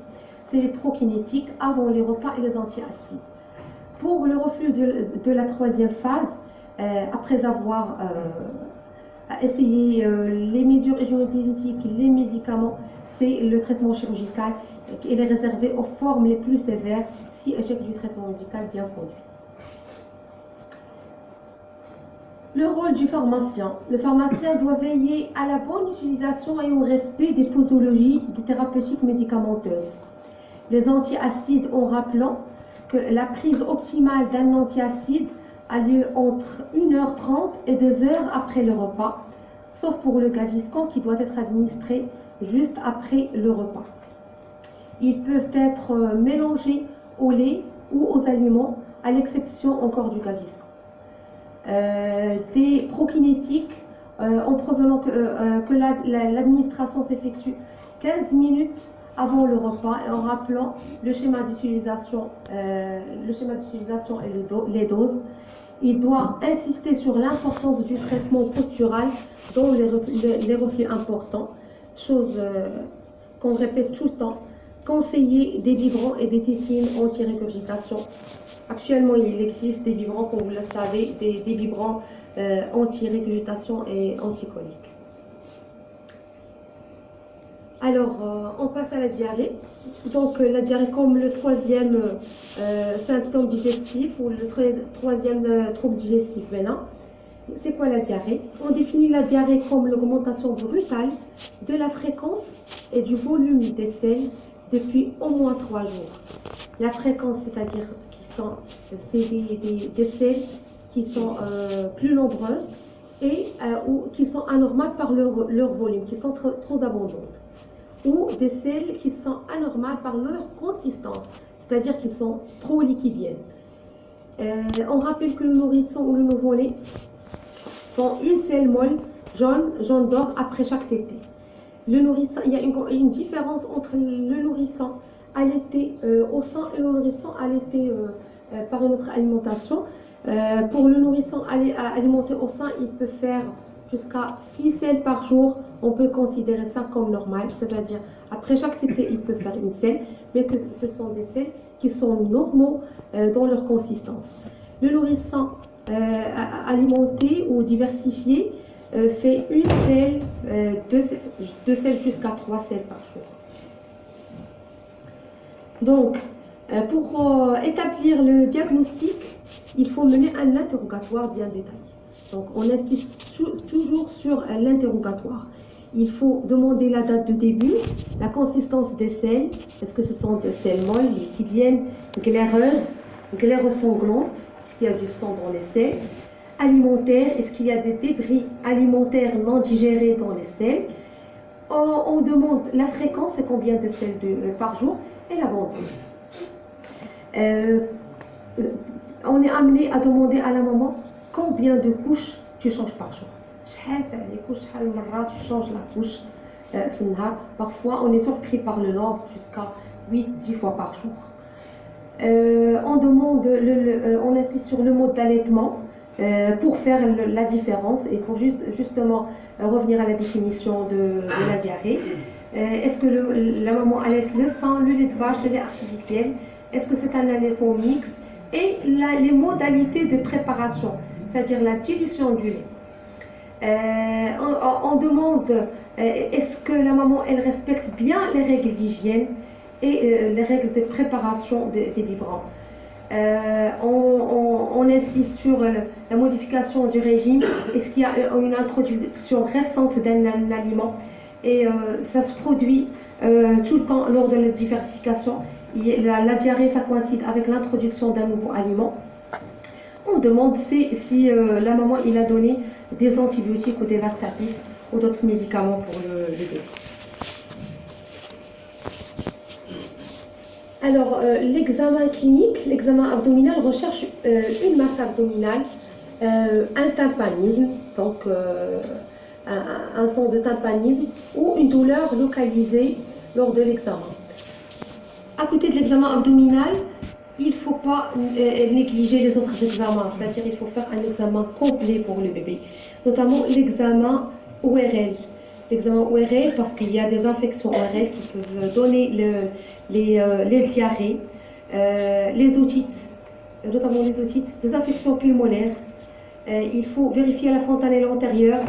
C'est les prokinétiques avant les repas et les antiacides. Pour le reflux de la troisième phase, après avoir essayé les mesures hygiéniques, les médicaments, c'est le traitement chirurgical. Il est réservé aux formes les plus sévères si échec du traitement médical bien conduit. Le rôle du pharmacien. Le pharmacien doit veiller à la bonne utilisation et au respect des posologies des thérapeutiques médicamenteuses. Les antiacides, en rappelant que la prise optimale d'un antiacide a lieu entre 1h30 et 2h après le repas, sauf pour le Gaviscon qui doit être administré juste après le repas. Ils peuvent être mélangés au lait ou aux aliments, à l'exception encore du Gaviscon. Des prokinétiques en provenant que l'administration s'effectue 15 minutes avant le repas et en rappelant le schéma d'utilisation et les doses. Il doit insister sur l'importance du traitement postural dans les reflux importants, chose qu'on répète tout le temps. Conseiller des biberons et des tessines anti-régurgitation. Actuellement, il existe des biberons, comme vous le savez, des biberons anti-régurgitation et anticoliques. Alors, on passe à la diarrhée. Donc, la diarrhée comme le troisième symptôme digestif ou le troisième trouble digestif bénin. C'est quoi la diarrhée? On définit la diarrhée comme l'augmentation brutale de la fréquence et du volume des selles depuis au moins 3 jours. La fréquence, c'est-à-dire des selles qui sont plus nombreuses et ou qui sont anormales par leur volume, qui sont trop abondantes. Ou des selles qui sont anormales par leur consistance, c'est-à-dire qui sont trop liquidiennes. On rappelle que le nourrisson ou le nouveau-né font une selle molle jaune d'or après chaque tétée. Le nourrisson, il y a une différence entre le nourrisson allaité au sein et le nourrisson allaité par une autre alimentation. Pour le nourrisson alimenté au sein, il peut faire jusqu'à 6 selles par jour. On peut considérer ça comme normal, c'est-à-dire après chaque tétée, il peut faire une selle, mais que ce sont des selles qui sont normaux dans leur consistance. Le nourrisson alimenté ou diversifié fait une selle, 2 selles jusqu'à 3 selles par jour. Donc, pour établir le diagnostic, il faut mener un interrogatoire bien détaillé. Donc, on insiste toujours sur l'interrogatoire. Il faut demander la date de début, la consistance des selles. Est-ce que ce sont des selles molles, liquidiennes, glaireuses sanglantes, puisqu'il y a du sang dans les selles. Alimentaire, est-ce qu'il y a des débris alimentaires non digérés dans les selles. On demande la fréquence, c'est combien de selles par jour, et l'abondance. On est amené à demander à la maman combien de couches tu changes par jour. Tu changes la couche. Parfois, on est surpris par le nombre jusqu'à 8-10 fois par jour. On insiste sur le mode d'allaitement pour faire la différence et pour justement revenir à la définition de la diarrhée. Est-ce que la maman allaite le sein, le lait de vache, le lait artificiel? Est-ce que c'est un allaitement mixte? Et les modalités de préparation, c'est-à-dire la dilution du lait. On demande est-ce que la maman elle respecte bien les règles d'hygiène et les règles de préparation des biberons. On insiste sur la modification du régime. Est-ce qu'il y a une introduction récente d'un aliment? Et ça se produit tout le temps lors de la diversification. La diarrhée, ça coïncide avec l'introduction d'un nouveau aliment. On demande si la maman il a donné des antibiotiques ou des laxatifs ou d'autres médicaments pour le bébé. Alors, l'examen clinique, l'examen abdominal recherche une masse abdominale, un tympanisme, donc un son de tympanisme ou une douleur localisée lors de l'examen. À côté de l'examen abdominal, il ne faut pas négliger les autres examens, c'est-à-dire il faut faire un examen complet pour le bébé, notamment l'examen ORL. L'examen ORL parce qu'il y a des infections ORL qui peuvent donner les diarrhées, les otites, notamment les otites, des infections pulmonaires. Il faut vérifier la fontanelle antérieure,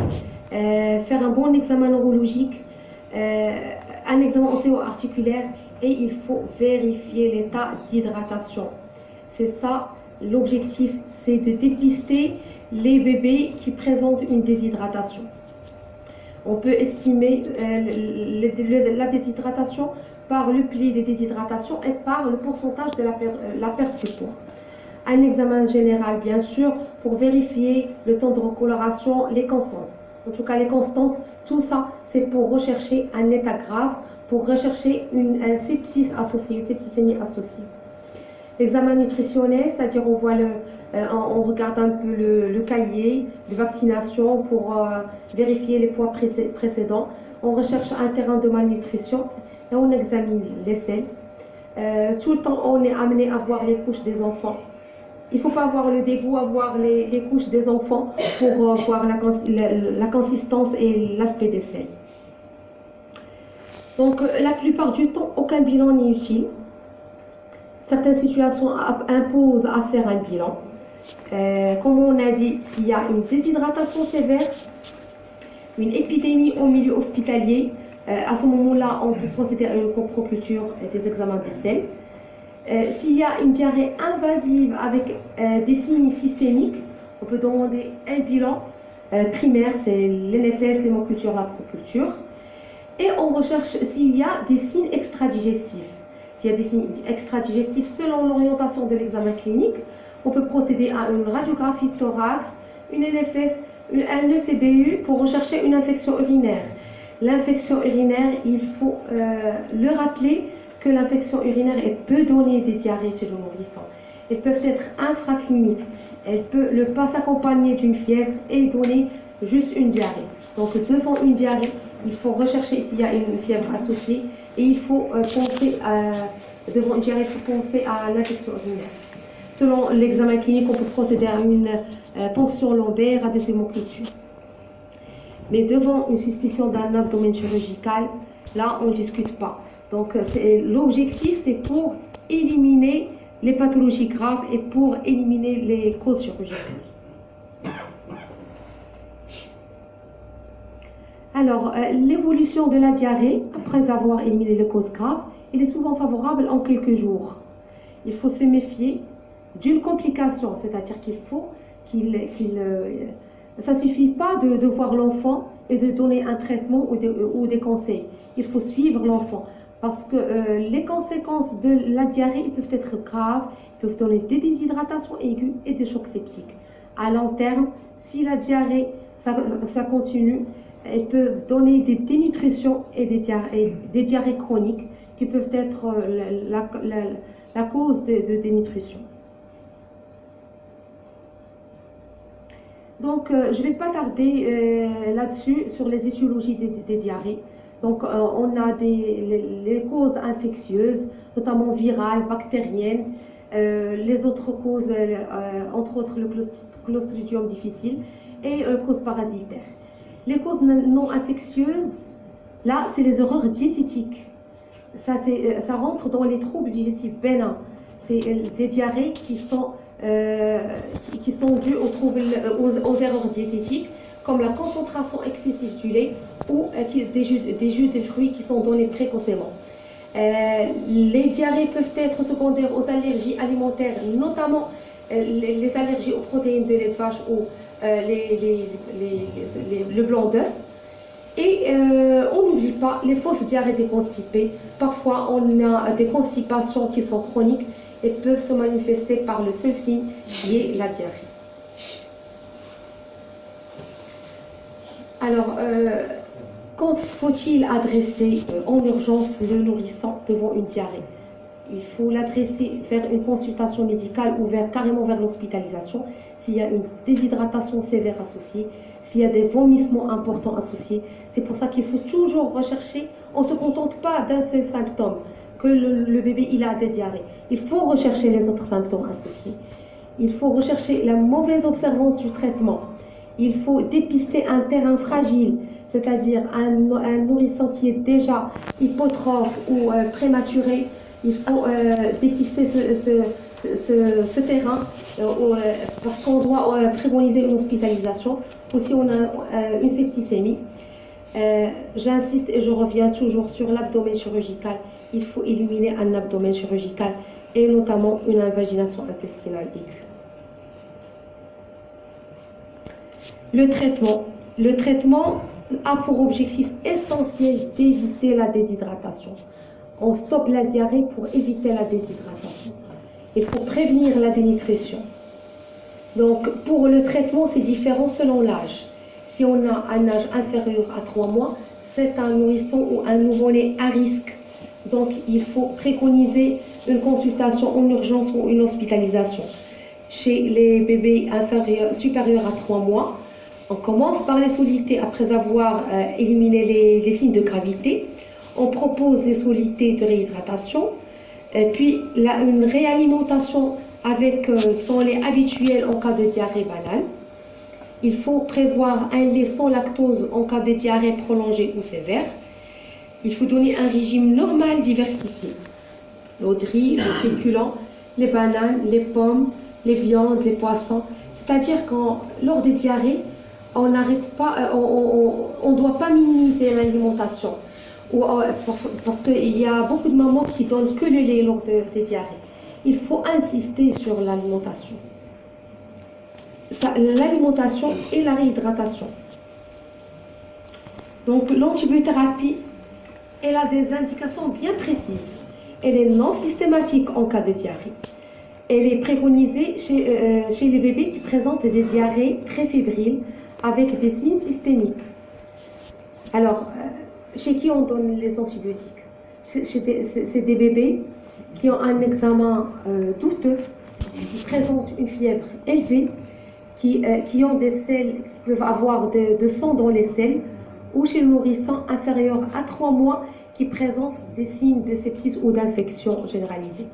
faire un bon examen neurologique, un examen ostéo-articulaire et il faut vérifier l'état d'hydratation. C'est ça l'objectif, c'est de dépister les bébés qui présentent une déshydratation. On peut estimer la déshydratation par le pli de déshydratation et par le pourcentage de la perte du poids. Un examen général, bien sûr, pour vérifier le temps de recoloration, les constantes. En tout cas, les constantes, tout ça, c'est pour rechercher un état grave, pour rechercher un sepsis associé, une septicémie associée. L'examen nutritionnel, c'est-à-dire on regarde un peu le cahier de vaccination pour vérifier les poids précédents. On recherche un terrain de malnutrition et on examine les selles. Tout le temps, on est amené à voir les couches des enfants. Il ne faut pas avoir le dégoût à voir les couches des enfants pour voir la consistance et l'aspect des selles. Donc, la plupart du temps, aucun bilan n'est utile. Certaines situations imposent à faire un bilan. Comme on a dit, s'il y a une déshydratation sévère, une épidémie au milieu hospitalier, à ce moment-là, on peut procéder à une coproculture et des examens des selles. S'il y a une diarrhée invasive avec des signes systémiques, on peut demander un bilan primaire, c'est l'NFS, l'hémoculture, la proculture. Et on recherche s'il y a des signes extradigestifs. S'il y a des signes extradigestifs selon l'orientation de l'examen clinique, on peut procéder à une radiographie de thorax, une NFS, un ECBU pour rechercher une infection urinaire. L'infection urinaire, il faut le rappeler que l'infection urinaire elle peut donner des diarrhées chez le nourrisson. Elles peuvent être infracliniques. Elle peut ne pas s'accompagner d'une fièvre et donner juste une diarrhée. Donc devant une diarrhée, il faut rechercher s'il y a une fièvre associée et il faut devant une diarrhée, il faut penser à l'infection urinaire. Selon l'examen clinique, on peut procéder à une ponction lombaire, à des hémocultures. Mais devant une suspicion d'un abdomen chirurgical, là, on ne discute pas. Donc l'objectif, c'est pour éliminer les pathologies graves et pour éliminer les causes chirurgicales. Alors, l'évolution de la diarrhée, après avoir éliminé les causes graves, elle est souvent favorable en quelques jours. Il faut se méfier d'une complication, c'est-à-dire qu'il faut ça ne suffit pas de voir l'enfant et de donner un traitement ou des conseils. Il faut suivre l'enfant parce que les conséquences de la diarrhée peuvent être graves, peuvent donner des déshydratations aiguës et des chocs septiques. À long terme, si la diarrhée ça continue, elles peuvent donner des dénutritions et des diarrhées chroniques qui peuvent être la cause de dénutrition. Donc, je ne vais pas tarder là-dessus, sur les étiologies des diarrhées. Donc, on a les causes infectieuses, notamment virales, bactériennes, les autres causes, entre autres le Clostridium difficile, et causes parasitaires. Les causes non infectieuses, là, c'est les erreurs diététiques. Ça rentre dans les troubles digestifs bénins. C'est des diarrhées qui sont dues aux erreurs diététiques, comme la concentration excessive du lait ou des jus de fruits qui sont donnés précocement. Les diarrhées peuvent être secondaires aux allergies alimentaires, notamment les allergies aux protéines de lait de vache ou le blanc d'œuf. Et on n'oublie pas les fausses diarrhées déconstipées. Parfois, on a des constipations qui sont chroniques et peuvent se manifester par le seul signe qui est la diarrhée. Alors, quand faut-il adresser en urgence le nourrisson devant une diarrhée? Il faut l'adresser vers une consultation médicale ou carrément vers l'hospitalisation s'il y a une déshydratation sévère associée, s'il y a des vomissements importants associés. C'est pour ça qu'il faut toujours rechercher, on ne se contente pas d'un seul symptôme, que le bébé il a des diarrhées. Il faut rechercher les autres symptômes associés. Il faut rechercher la mauvaise observance du traitement. Il faut dépister un terrain fragile, c'est-à-dire un nourrisson qui est déjà hypotrophe ou prématuré. Il faut dépister ce terrain parce qu'on doit préconiser une hospitalisation. Aussi, on a une septicémie. J'insiste et je reviens toujours sur l'abdomen chirurgical. Il faut éliminer un abdomen chirurgical et notamment une invagination intestinale aiguë. Le traitement a pour objectif essentiel d'éviter la déshydratation. On stoppe la diarrhée pour éviter la déshydratation. Il faut prévenir la dénutrition. Donc, pour le traitement, c'est différent selon l'âge. Si on a un âge inférieur à 3 mois, c'est un nourrisson ou un nouveau-né à risque. Donc, il faut préconiser une consultation en urgence ou une hospitalisation. Chez les bébés supérieurs à 3 mois, on commence par les solutés après avoir éliminé les signes de gravité. On propose les solutés de réhydratation, puis une réalimentation avec son lait habituel en cas de diarrhée banale. Il faut prévoir un lait sans lactose en cas de diarrhée prolongée ou sévère. Il faut donner un régime normal diversifié. Le riz, le féculent, les bananes, les pommes, les viandes, les poissons. C'est-à-dire que lors des diarrhées, on n'arrête pas, on ne doit pas minimiser l'alimentation. Parce qu'il y a beaucoup de mamans qui donnent que le lait lors des diarrhées. Il faut insister sur l'alimentation. L'alimentation et la réhydratation. Donc l'antibiothérapie, elle a des indications bien précises. Elle est non systématique en cas de diarrhée. Elle est préconisée chez les bébés qui présentent des diarrhées très fébriles avec des signes systémiques. Alors, chez qui on donne les antibiotiques? C'est des bébés qui ont un examen douteux, qui présentent une fièvre élevée, qui ont des selles, qui peuvent avoir de sang dans les selles, ou chez le nourrisson inférieur à 3 mois qui présente des signes de sepsis ou d'infection généralisée.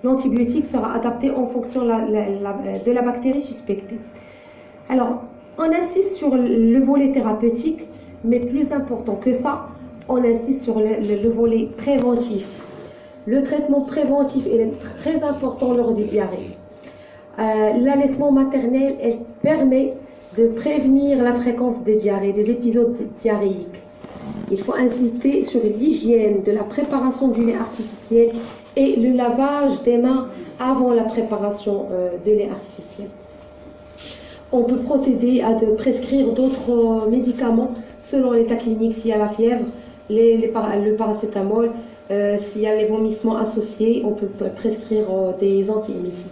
L'antibiotique sera adapté en fonction de la bactérie suspectée. Alors, on insiste sur le volet thérapeutique, mais plus important que ça, on insiste sur le volet préventif. Le traitement préventif est très important lors des diarrhées. L'allaitement maternel, elle permet de prévenir la fréquence des diarrhées, des épisodes diarrhéiques. Il faut insister sur l'hygiène de la préparation du lait artificiel et le lavage des mains avant la préparation de lait artificiel. On peut procéder à prescrire d'autres médicaments selon l'état clinique, s'il y a la fièvre, le paracétamol, s'il y a les vomissements associés, on peut prescrire des antiémétiques.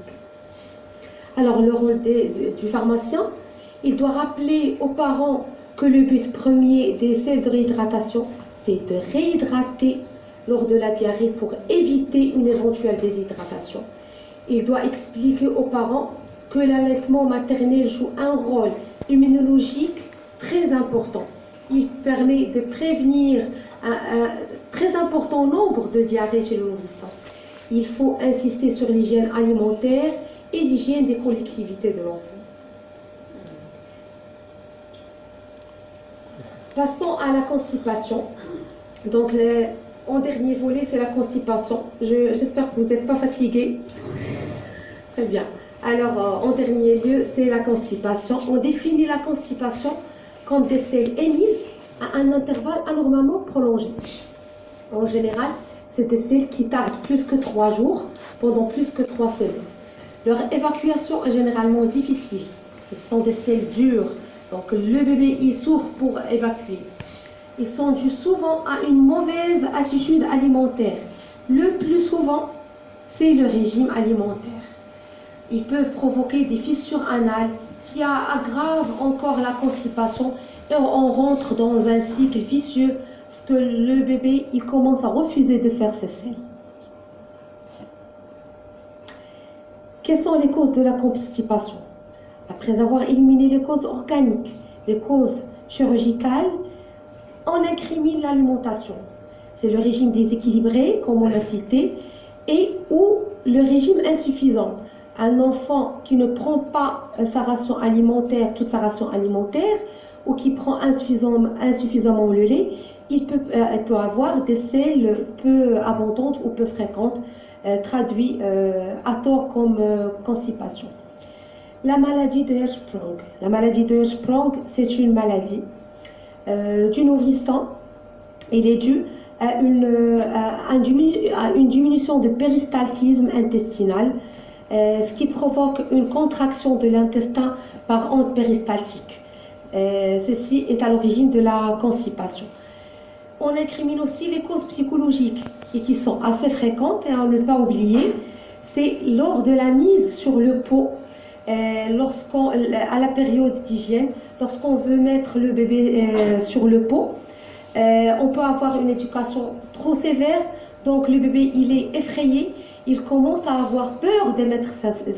Alors le rôle du pharmacien, il doit rappeler aux parents que le but premier des selles de réhydratation, c'est de réhydrater lors de la diarrhée pour éviter une éventuelle déshydratation. Il doit expliquer aux parents que l'allaitement maternel joue un rôle immunologique très important. Il permet de prévenir un très important nombre de diarrhées chez le nourrisson. Il faut insister sur l'hygiène alimentaire et l'hygiène des collectivités de l'enfant. Passons à la constipation. Donc, en dernier volet, c'est la constipation. J'espère que vous n'êtes pas fatigués. Très bien. Alors, en dernier lieu, c'est la constipation. On définit la constipation comme des selles émises à un intervalle anormalement prolongé. En général, c'est des selles qui tardent plus que 3 jours, pendant plus que 3 semaines. Leur évacuation est généralement difficile. Ce sont des selles dures, donc le bébé il souffre pour évacuer. Ils sont dus souvent à une mauvaise attitude alimentaire. Le plus souvent, c'est le régime alimentaire. Ils peuvent provoquer des fissures anales qui aggravent encore la constipation et on rentre dans un cycle vicieux parce que le bébé il commence à refuser de faire ses selles. Quelles sont les causes de la constipation? Après avoir éliminé les causes organiques, les causes chirurgicales, on incrimine l'alimentation. C'est le régime déséquilibré, comme on l'a cité, et ou le régime insuffisant. Un enfant qui ne prend pas sa ration alimentaire, toute sa ration alimentaire, ou qui prend insuffisamment le lait, il peut avoir des selles peu abondantes ou peu fréquentes, traduit à tort comme constipation. La maladie de Hirschsprung. La maladie de Hirschsprung, c'est une maladie du nourrisson. Elle est due à une diminution de péristaltisme intestinal, ce qui provoque une contraction de l'intestin par onde péristaltique. Ceci est à l'origine de la constipation. On incrimine aussi les causes psychologiques et qui sont assez fréquentes et à ne pas oublier, c'est lors de la mise sur le pot, à la période d'hygiène, lorsqu'on veut mettre le bébé sur le pot, on peut avoir une éducation trop sévère, donc le bébé il est effrayé, il commence à avoir peur d'émettre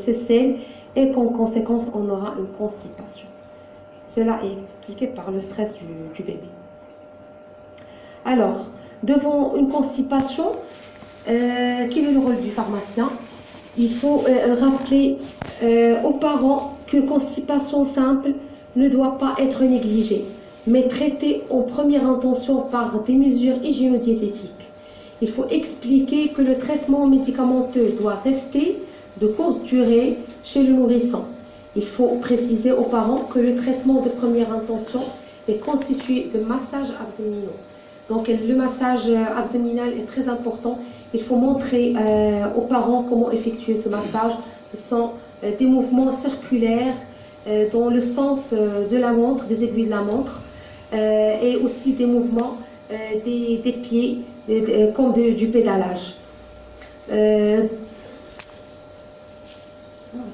ses selles et qu'en conséquence on aura une constipation. Cela est expliqué par le stress du bébé. Alors, devant une constipation, quel est le rôle du pharmacien? Il faut rappeler aux parents qu'une constipation simple ne doit pas être négligée, mais traitée en première intention par des mesures hygiéno-diététiques. Il faut expliquer que le traitement médicamenteux doit rester de courte durée chez le nourrisson. Il faut préciser aux parents que le traitement de première intention est constitué de massages abdominaux. Donc le massage abdominal est très important. Il faut montrer aux parents comment effectuer ce massage. Ce sont des mouvements circulaires dans le sens de la montre, des aiguilles de la montre, et aussi des mouvements des pieds, comme du pédalage.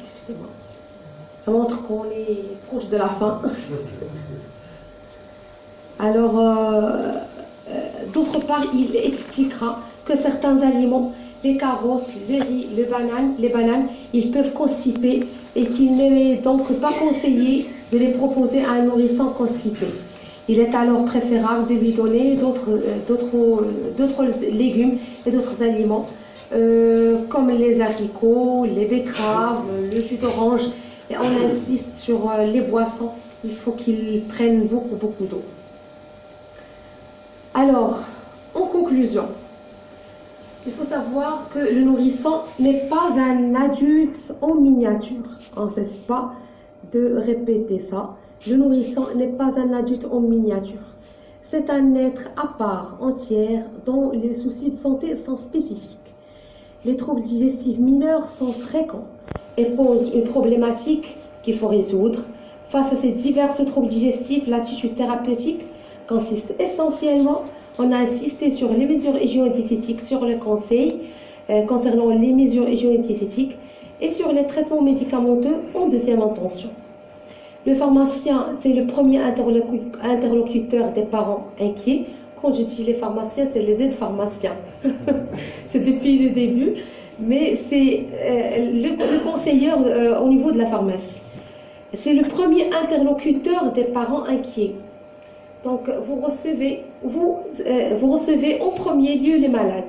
Excusez-moi. Ça montre qu'on est proche de la fin. Alors, d'autre part, il expliquera que certains aliments, les carottes, le riz, les bananes, ils peuvent constiper et qu'il n'est donc pas conseillé de les proposer à un nourrisson constipé. Il est alors préférable de lui donner d'autres légumes et d'autres aliments comme les haricots, les betteraves, le jus d'orange. Et on insiste sur les boissons, il faut qu'ils prennent beaucoup d'eau. Alors, en conclusion, il faut savoir que le nourrisson n'est pas un adulte en miniature. On ne cesse pas de répéter ça. Le nourrisson n'est pas un adulte en miniature. C'est un être à part entière dont les soucis de santé sont spécifiques. Les troubles digestifs mineurs sont fréquents et posent une problématique qu'il faut résoudre. Face à ces divers troubles digestifs, l'attitude thérapeutique consiste essentiellement, on a insisté sur les mesures hygiéno-diététiques, sur le conseil concernant les mesures hygiéno-diététiques et sur les traitements médicamenteux en deuxième intention. Le pharmacien, c'est le premier interlocuteur des parents inquiets. Quand je dis les pharmaciens, c'est les aides-pharmaciens. C'est depuis le début, mais c'est le conseiller au niveau de la pharmacie. C'est le premier interlocuteur des parents inquiets. Donc, vous recevez en premier lieu les malades.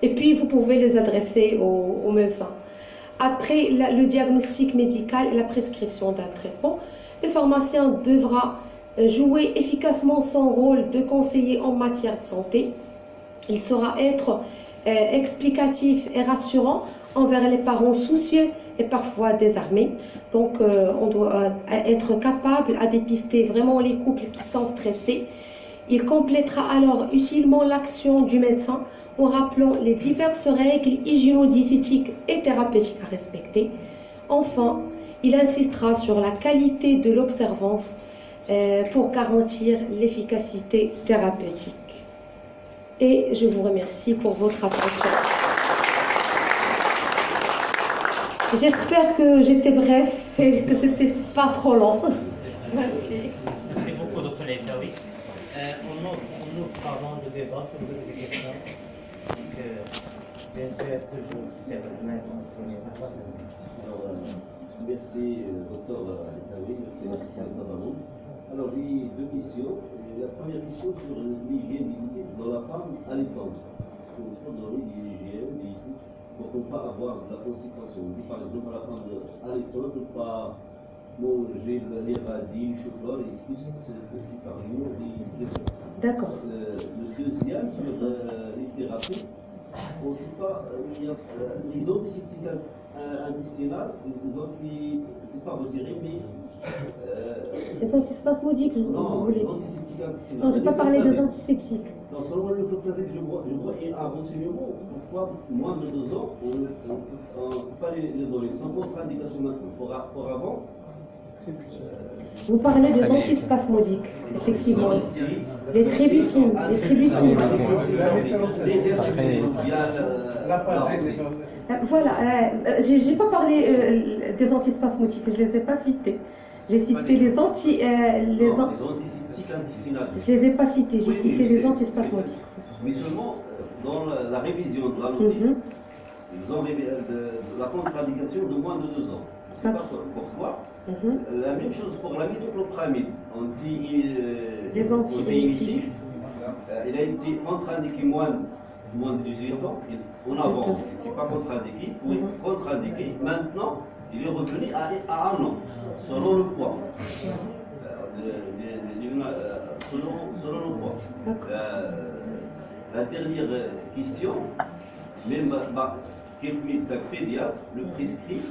Et puis, vous pouvez les adresser aux médecins. Après le diagnostic médical et la prescription d'un traitement, le pharmacien devra jouer efficacement son rôle de conseiller en matière de santé. Il saura être explicatif et rassurant envers les parents soucieux et parfois désarmés. Donc, on doit être capable à dépister vraiment les couples qui sont stressés. Il complétera alors utilement l'action du médecin en rappelant les diverses règles hygiéno-diététiques et thérapeutiques à respecter. Enfin, il insistera sur la qualité de l'observance pour garantir l'efficacité thérapeutique. Et je vous remercie pour votre attention. J'espère que j'étais bref et que c'était pas trop long. Merci. Merci beaucoup, Dr. Aissaoui. On ouvre avant le débat si vous avez des questions. Parce que, bien sûr, toujours, c'est maintenant le premier. Alors, merci, docteur Aissaoui, merci à vous. Alors, j'ai deux questions. La première question sur l'hygiène dans la femme allaitante. Parce qu'on peut donner des hygiènes pour ne pas avoir de la constipation. Par exemple, la femme allaitante ne peut pas manger les radis, le chocolat, et c'est par jour. D'accord. Le deuxième, sur les thérapies, on ne sait pas, il y a les antiseptiques intestinales, c'est pas retiré, mais. Les antispasmodiques, vous voulez dire? Non, je n'ai pas parlé des antiseptiques. Non, selon le fluoxétique que je vois, il y a un renseignement pourquoi moins de 2 ans, on ne peut pas les donner sans contre-indication maintenant. Pour avant. Vous parlez des antispasmodiques, effectivement. Les trébuchines, les trébuchines. Voilà, je n'ai pas parlé des antispasmodiques, je ne les ai pas cités. J'ai cité les antiseptiques intestinales. Je ne les ai pas cités, j'ai cité les antispasmodiques. Mais seulement dans la révision de la notice, ils ont la contre-indication de moins de 2 ans. Je ne sais pas pourquoi. La même chose pour la métoclopramide, les antihémitiques. Il a été contre-indiqué moins de 18 ans. On avance, ce n'est pas contre-indiqué. Oui, contre-indiqué. Maintenant, il est revenu à 1 an, selon le poids. Selon le poids. La dernière question, même quelques médecins pédiatres le prescrit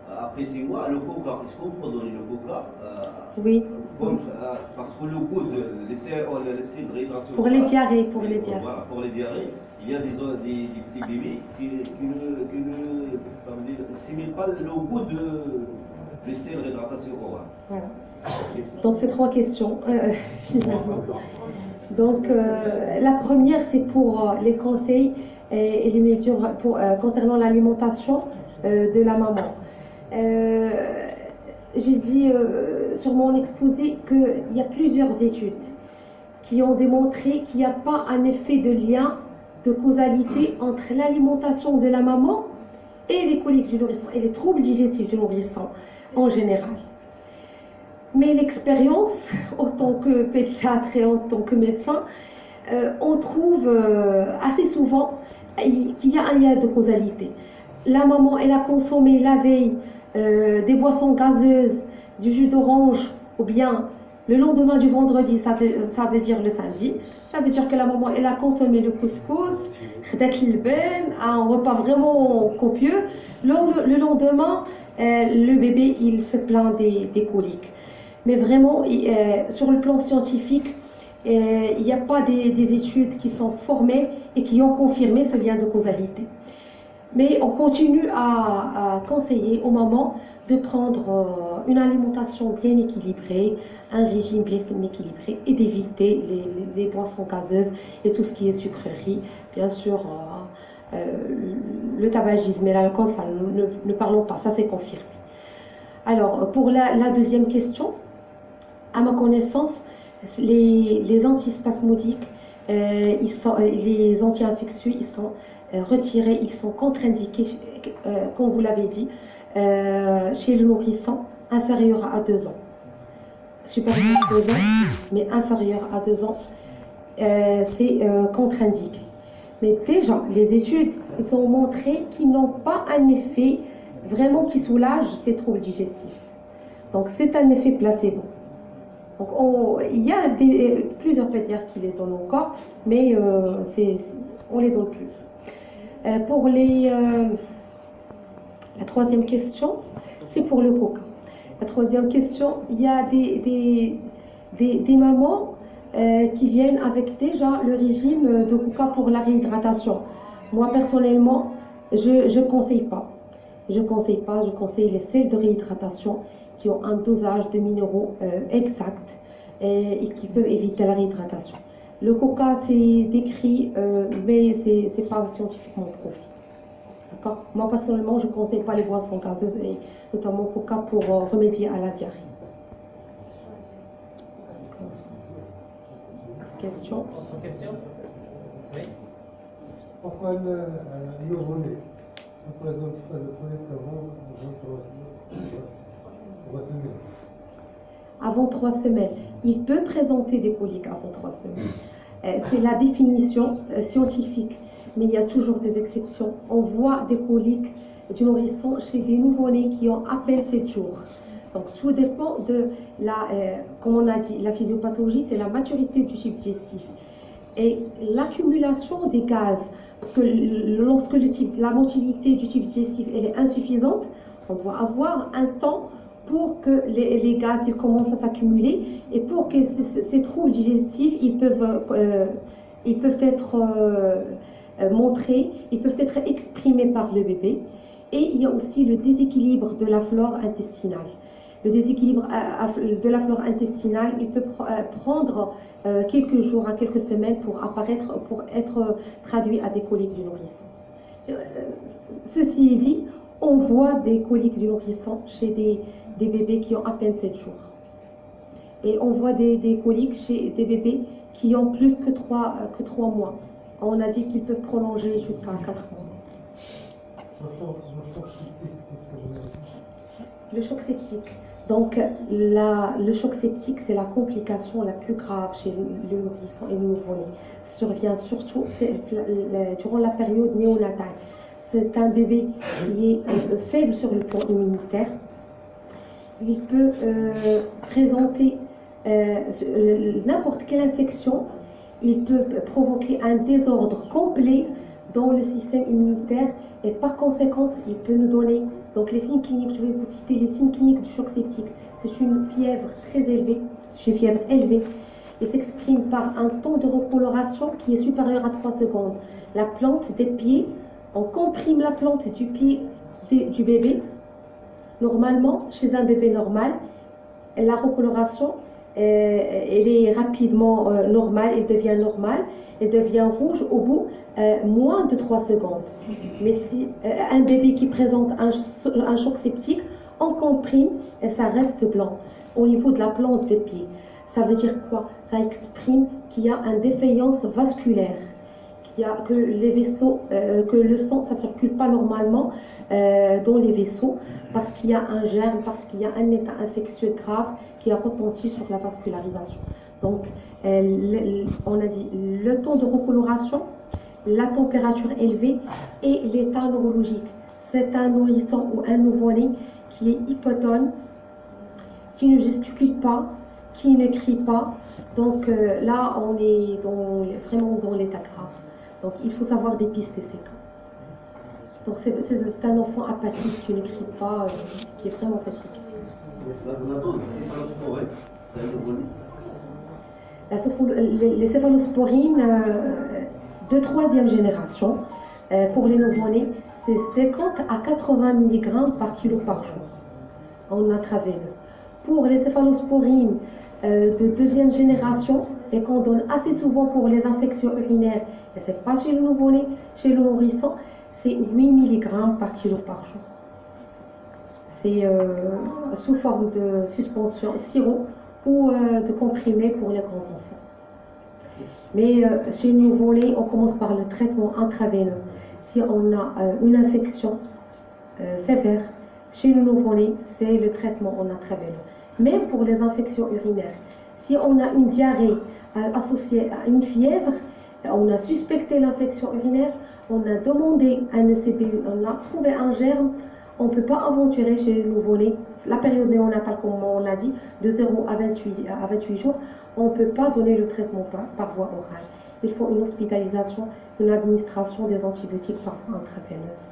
après 6 mois, le coca. Est-ce qu'on peut donner le coca? Oui. Parce que le goût de l'essai de réhydratation. Pour les diarrhées, Voilà, pour les diarrhées, il y a des petits bébés qui ne simulent pas le goût de l'essai de réhydratation orale. Voilà. Donc, c'est 3 questions, finalement. Donc, la première, c'est pour les conseils et les mesures concernant l'alimentation de la maman. J'ai dit sur mon exposé qu'il y a plusieurs études qui ont démontré qu'il n'y a pas un effet de lien, de causalité entre l'alimentation de la maman et les coliques du nourrisson et les troubles digestifs du nourrisson en général. Mais l'expérience, en tant que pédiatre et en tant que médecin, on trouve assez souvent qu'il y a un lien de causalité. La maman, elle a consommé la veille des boissons gazeuses, du jus d'orange, ou bien le lendemain du vendredi, ça veut dire le samedi. Ça veut dire que la maman, elle a consommé le couscous, un repas vraiment copieux. Le lendemain, le bébé, il se plaint des coliques. Mais vraiment, sur le plan scientifique, il n'y a pas des études qui sont formelles et qui ont confirmé ce lien de causalité. Mais on continue à conseiller aux mamans de prendre une alimentation bien équilibrée, un régime bien équilibré et d'éviter les boissons gazeuses et tout ce qui est sucrerie. Bien sûr, le tabagisme et l'alcool, ça ne parlons pas, ça c'est confirmé. Alors, pour la deuxième question, à ma connaissance, les antispasmodiques, les anti-infectieux, ils sont retirés, ils sont contre-indiqués, comme vous l'avez dit, chez le nourrisson inférieur à 2 ans. Supérieur à 2 ans, mais inférieur à 2 ans, c'est contre-indiqué. Mais déjà, les études, ils ont montré qu'ils n'ont pas un effet vraiment qui soulage ces troubles digestifs. Donc, c'est un effet placebo. Donc, il y a plusieurs pédiatres qui les donnent encore, mais on les donne plus. Pour les La troisième question, c'est pour le coca. La troisième question, il y a des mamans qui viennent avec déjà le régime de coca pour la réhydratation. Moi, personnellement, je ne conseille pas. Je conseille les sels de réhydratation qui ont un dosage de minéraux exact et qui peuvent éviter la réhydratation. Le coca, c'est décrit, mais ce n'est pas scientifiquement prouvé. D'accord? Moi, personnellement, je ne conseille pas les boissons gazeuses, et notamment le coca, pour remédier à la diarrhée. Question? Autre question? Oui? Pourquoi le nouveau-né ne présente pas le colique Avant avant 3 semaines? 3 semaines. Il peut présenter des coliques avant 3 semaines. C'est la définition scientifique, mais il y a toujours des exceptions. On voit des coliques du nourrisson chez des nouveau-nés qui ont à peine 7 jours. Donc tout dépend de comme on a dit, la physiopathologie, c'est la maturité du tube digestif. Et l'accumulation des gaz, parce que lorsque la motilité du tube digestif elle est insuffisante, on doit avoir un temps pour que les gaz ils commencent à s'accumuler et pour que ces troubles digestifs ils peuvent être montrés, ils peuvent être exprimés par le bébé. Et il y a aussi le déséquilibre de la flore intestinale. Le déséquilibre de la flore intestinale, il peut prendre quelques jours à quelques semaines pour être traduit à des coliques du nourrisson. Ceci dit, on voit des coliques du nourrisson chez des bébés qui ont à peine 7 jours. Et on voit des coliques chez des bébés qui ont plus que 3 mois. On a dit qu'ils peuvent prolonger jusqu'à 4 mois. Le choc septique. Donc, le choc septique, c'est la complication la plus grave chez le nourrisson et le nouveau-né. Ça survient surtout durant la période néonatale. C'est un bébé qui est faible sur le plan immunitaire. Il peut présenter n'importe quelle infection. Il peut provoquer un désordre complet dans le système immunitaire et par conséquent, il peut nous donner donc les signes cliniques. Je vais vous citer les signes cliniques du choc septique. C'est une fièvre très élevée, c'est une fièvre élevée. Il s'exprime par un temps de recoloration qui est supérieur à 3 secondes. La plante des pieds, on comprime la plante du pied du bébé. Normalement, chez un bébé normal, la recoloration elle est rapidement normale, elle devient normale, elle devient rouge au bout moins de 3 secondes. Mais si un bébé qui présente un choc septique, on comprime et ça reste blanc au niveau de la plante des pieds. Ça veut dire quoi? Ça exprime qu'il y a une défaillance vasculaire, que les vaisseaux, que le sang, ça ne circule pas normalement dans les vaisseaux parce qu'il y a un germe, parce qu'il y a un état infectieux grave qui a retenti sur la vascularisation. Donc, on a dit le temps de recoloration, la température élevée et l'état neurologique. C'est un nourrisson ou un nouveau-né qui est hypotone, qui ne gesticule pas, qui ne crie pas. Donc là, on est vraiment dans l'état grave. Donc il faut savoir dépister ces cas. Donc c'est un enfant apathique qui ne crie pas, qui est vraiment fatigué. Les céphalosporines de 3e génération, pour les nouveau-nés, c'est 50 à 80 mg par kilo par jour en intraveineux. Pour les céphalosporines de 2e génération, et qu'on donne assez souvent pour les infections urinaires, et ce n'est pas chez le nouveau-né, chez le nourrisson, c'est 8 mg par kilo par jour. C'est sous forme de suspension, sirop ou de comprimé pour les grands enfants. Mais chez le nouveau-né, on commence par le traitement intraveineux. Si on a une infection sévère, chez le nouveau-né, c'est le traitement en intraveineux. Même pour les infections urinaires, si on a une diarrhée associée à une fièvre, on a suspecté l'infection urinaire, on a demandé un ECBU, on a trouvé un germe, on ne peut pas aventurer chez le nouveau-né. La période néonatale, comme on l'a dit, de 0 à 28 jours, on ne peut pas donner le traitement par voie orale. Il faut une hospitalisation, une administration des antibiotiques par voie intraveineuse.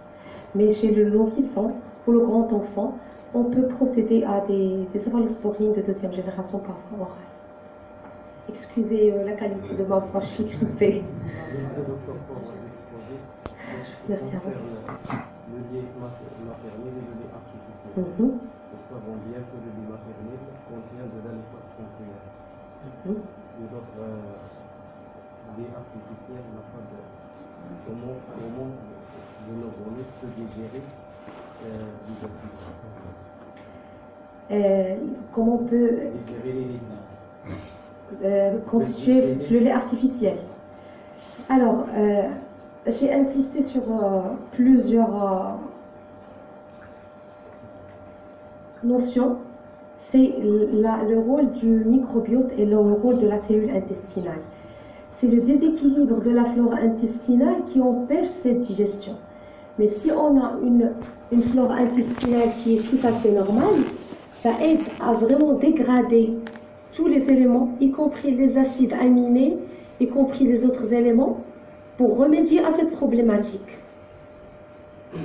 Mais chez le nourrisson, pour le grand enfant, on peut procéder à des céphalosporines de deuxième génération par voie orale. Excusez la qualité de ma voix, je suis grippée. Merci à vous. Le lait maternel et le lait artificiel. Mhm. Nous savons bien que le lait maternel contient de l'alipase pancréatique. Et l'autre lait artificiel n'a pas de. Comment le nouveau-né peut digérer les acides. Comment on peut Digérer les lipides. constituer le lait artificiel? Alors, j'ai insisté sur plusieurs notions. C'est le rôle du microbiote et le rôle de la cellule intestinale. C'est le déséquilibre de la flore intestinale qui empêche cette digestion. Mais si on a une flore intestinale qui est tout à fait normale, ça aide à vraiment dégrader tous les éléments, y compris les acides aminés, y compris les autres éléments, pour remédier à cette problématique. Je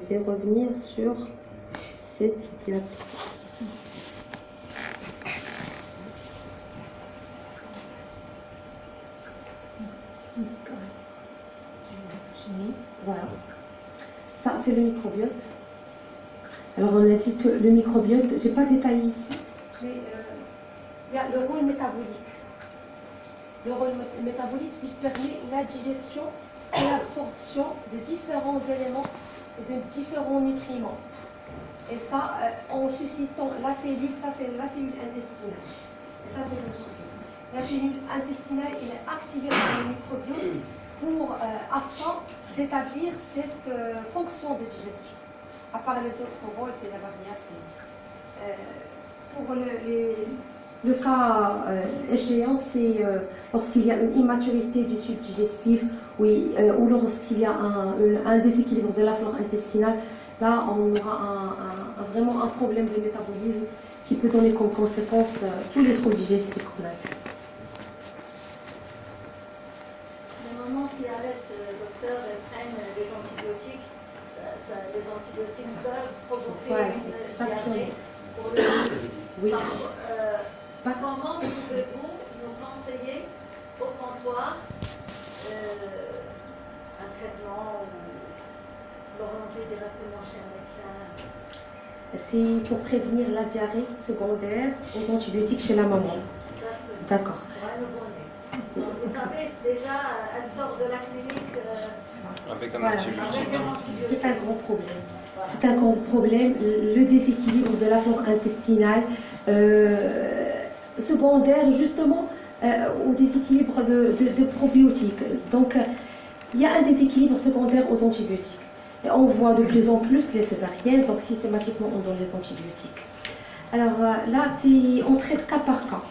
vais revenir sur cette diapositive. Voilà. Ça, c'est le microbiote. Alors, on a dit que le microbiote, je n'ai pas détaillé ici, mais il y a le rôle métabolique. Le rôle métabolique, il permet la digestion et l'absorption de différents éléments et de différents nutriments. Et ça, en suscitant la cellule, ça c'est la cellule intestinale. Et ça, c'est le microbiote. La cellule intestinale, elle est activée par le microbiote afin d'établir cette fonction de digestion. À part les autres rôles, c'est la variation. Pour le cas échéant, c'est lorsqu'il y a une immaturité du tube digestif ou lorsqu'il y a un déséquilibre de la flore intestinale, là on aura vraiment un problème de métabolisme qui peut donner comme conséquence tous les troubles digestifs qu'on a vus. Les mamans qui allaitent, docteur, prennent des antibiotiques. Les antibiotiques peuvent provoquer une diarrhée pour le Oui. Comment pouvez-vous nous conseiller au comptoir un traitement ou l'orienter directement chez un médecin? C'est pour prévenir la diarrhée secondaire aux antibiotiques chez la maman. Exactement. D'accord. Pour un nouveau-né. Donc, vous savez, déjà, elle sort de la clinique avec un Voilà. antibiotique. C'est un grand problème. C'est un grand problème, le déséquilibre de la flore intestinale secondaire justement au déséquilibre de probiotiques. Donc, il y a un déséquilibre secondaire aux antibiotiques. Et on voit de plus en plus les césariennes, donc systématiquement on donne les antibiotiques. Alors là, on traite cas par cas.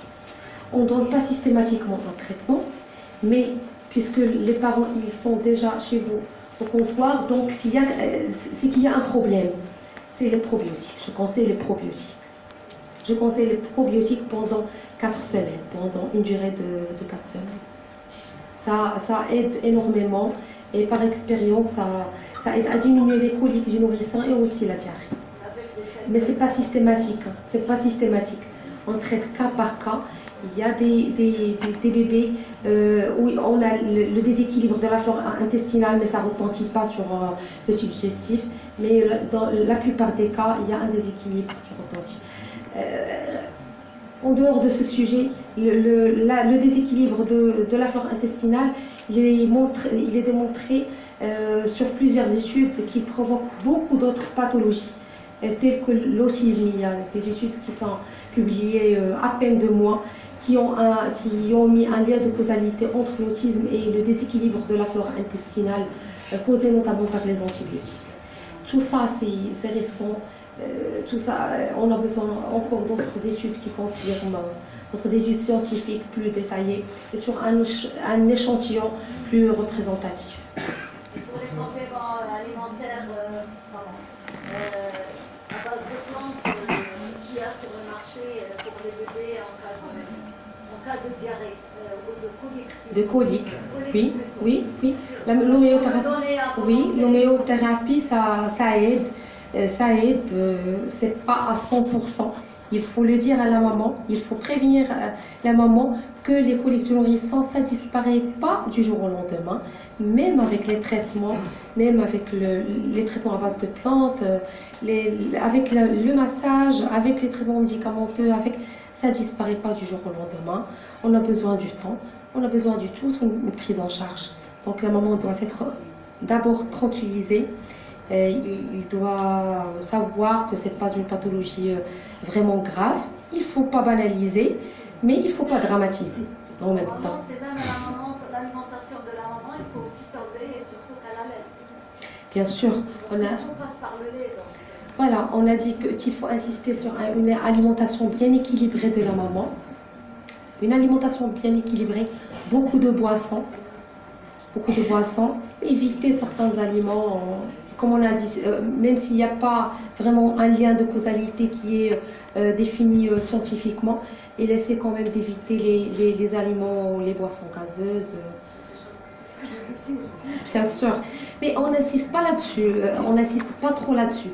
On ne donne pas systématiquement un traitement, mais puisque les parents ils sont déjà chez vous au comptoir, donc c'est qu'il y a un problème. C'est les probiotiques. Je conseille les probiotiques. Je conseille les probiotiques pendant 4 semaines, pendant une durée de 4 semaines. Ça aide énormément et par expérience, ça aide à diminuer les coliques du nourrisson et aussi la diarrhée. Mais ce n'est pas systématique. C'est pas systématique. On traite cas par cas. Il y a des bébés où on a le déséquilibre de la flore intestinale, mais ça ne retentit pas sur le tube digestif. Mais dans la plupart des cas, il y a un déséquilibre qui retentit. En dehors de ce sujet, le déséquilibre de la flore intestinale, il est démontré sur plusieurs études qu'il provoque beaucoup d'autres pathologies, telles que l'autisme. Il y a des études qui sont publiées à peine 2 mois, qui ont mis un lien de causalité entre l'autisme et le déséquilibre de la flore intestinale, causé notamment par les antibiotiques. Tout ça, c'est récent. Tout ça, on a besoin encore d'autres études qui confirment, d'autres études scientifiques plus détaillées et sur un échantillon plus représentatif. Sur les compléments alimentaires à base de plantes qu'il y a sur le marché pour les bébés en cas de diarrhée ou de colique. De colique, oui. L'homéothérapie, ça aide. ça aide, c'est pas à 100%. Il faut le dire à la maman, il faut prévenir la maman que les coliques du nourrisson, ça ne disparaît pas du jour au lendemain, même avec les traitements, même avec les traitements à base de plantes, avec le massage, avec les traitements médicamenteux, ça ne disparaît pas du jour au lendemain. On a besoin du temps, on a besoin du tout, une prise en charge. Donc la maman doit être d'abord tranquillisée. Il doit savoir que ce n'est pas une pathologie vraiment grave. Il ne faut pas banaliser, mais il ne faut pas dramatiser en même temps. C'est même l'alimentation de la maman, il faut aussi surveiller, et surtout qu'elle allait. Bien sûr, Tout passe par le lait. Donc. Voilà, on a dit qu'il faut insister sur une alimentation bien équilibrée de la maman. Une alimentation bien équilibrée, beaucoup de boissons, éviter certains aliments, comme on a dit, même s'il n'y a pas vraiment un lien de causalité qui est défini scientifiquement, et laisser quand même d'éviter les aliments, les boissons gazeuses. Bien sûr, mais on n'insiste pas là-dessus, on n'insiste pas trop là-dessus.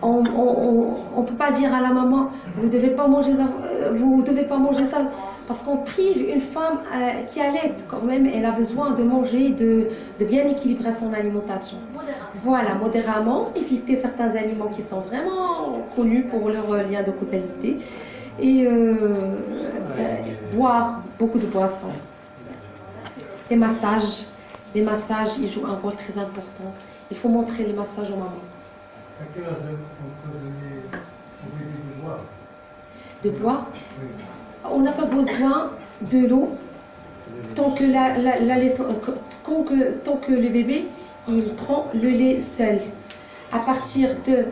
On ne peut pas dire à la maman, vous ne devez pas manger ça, parce qu'on prive une femme qui allait quand même, elle a besoin de manger, de bien équilibrer son alimentation. Voilà, modérément, éviter certains aliments qui sont vraiment connus pour leur lien de causalité, et boire beaucoup de boissons. Les massages, ils jouent un rôle très important. Il faut montrer les massages aux mamans. À quel âge on peut donner de boire? De boire? Oui. On n'a pas besoin de l'eau tant que, tant que le bébé il prend le lait seul. À partir de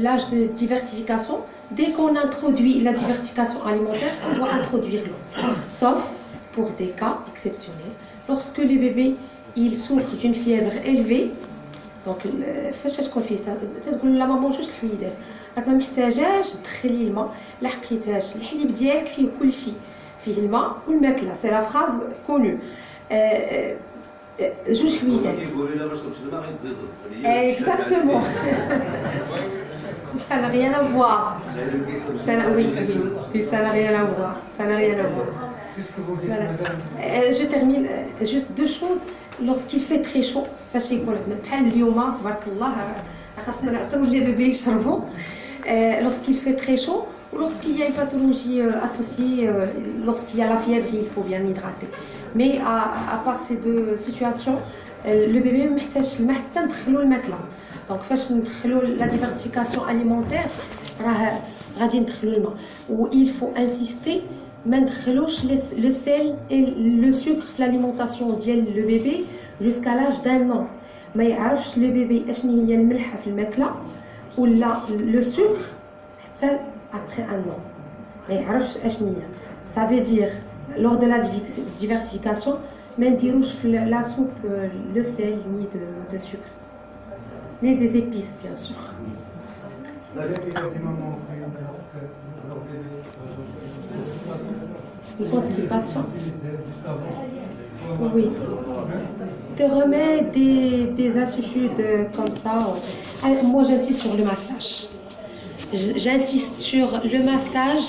l'âge de diversification, dès qu'on introduit la diversification alimentaire, on doit introduire l'eau. Sauf pour des cas exceptionnels, lorsque le bébé il souffre d'une fièvre élevée. دونك فاش تكون فيه تقول لا ماما جوج الحويجات راك ما محتاجاش تدخلي الماء لا حقيتاش الحليب ديالك فيه كل شيء فيه الماء والماكله سي لا فراز كونو جوج حويجات exactement ça n'a rien à voir oui ça n'a rien à voir voilà. Je termine juste deux choses. Lorsqu'il fait très chaud, lorsqu'il fait très chaud, ou lorsqu'il y a une pathologie associée, lorsqu'il y a la fièvre, il faut bien hydrater. Mais à part ces deux situations, le bébé محتاج الماء حتى ندخلو الماكله. Donc فاش ندخلو la diversification alimentaire راه غادي ندخلو الماء. Où il faut insister ما ندخلوش le sel et le sucre في l'alimentation ديال le bébé jusqu'à l'âge d'un an. ما يعرفش le bébé اشني هي الملحه في الماكله ولا le sucre حتى après un an. ما يعرفش اشني هي. Ça veut dire lors de la diversification ما نديروش في la soupe le sel ni de sucre ni des épices bien sûr. Une constipation. Oui. Des remèdes, des astuces comme ça. Moi, j'insiste sur le massage. J'insiste sur le massage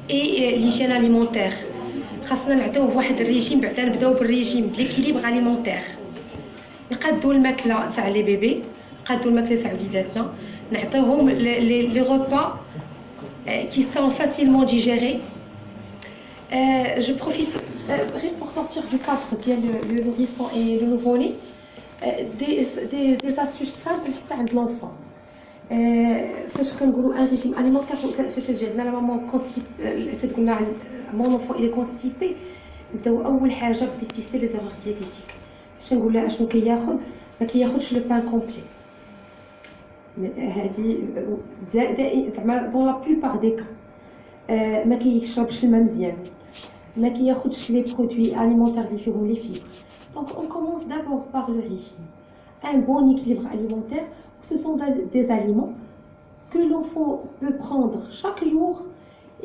et l'hygiène alimentaire. خاصنا نعطيوه واحد الريجيم بعدا نبداو بالريجيم بليكيليبر اليمونتير. نقادو الماكله تاع لي بيبي، نقادو الماكله تاع وليداتنا، نعطيوهم لي repas qui sont facilement digérés. Je profite, rien pour sortir du cadre le nourrisson et le nouveau-né, des astuces simples de l'enfant. فاش كنقولوا un régime alimentaire فاش تجينا لا ماما تقول لنا mon enfant il est constipé نبداو اول حاجه بديبيستي لي زيرور دييتيك باش نقول لها اشنو كياخذ ما كياخذش لو بان كومبلي هذه زعما دون لا بلوبار دي كا ما كيشربش الماء مزيان ما كياخذش لي برودوي اليمونتير اللي فيهم لي فيبر دونك on commence d'abord par le régime un bon équilibre alimentaire. Ce sont des aliments que l'enfant peut prendre chaque jour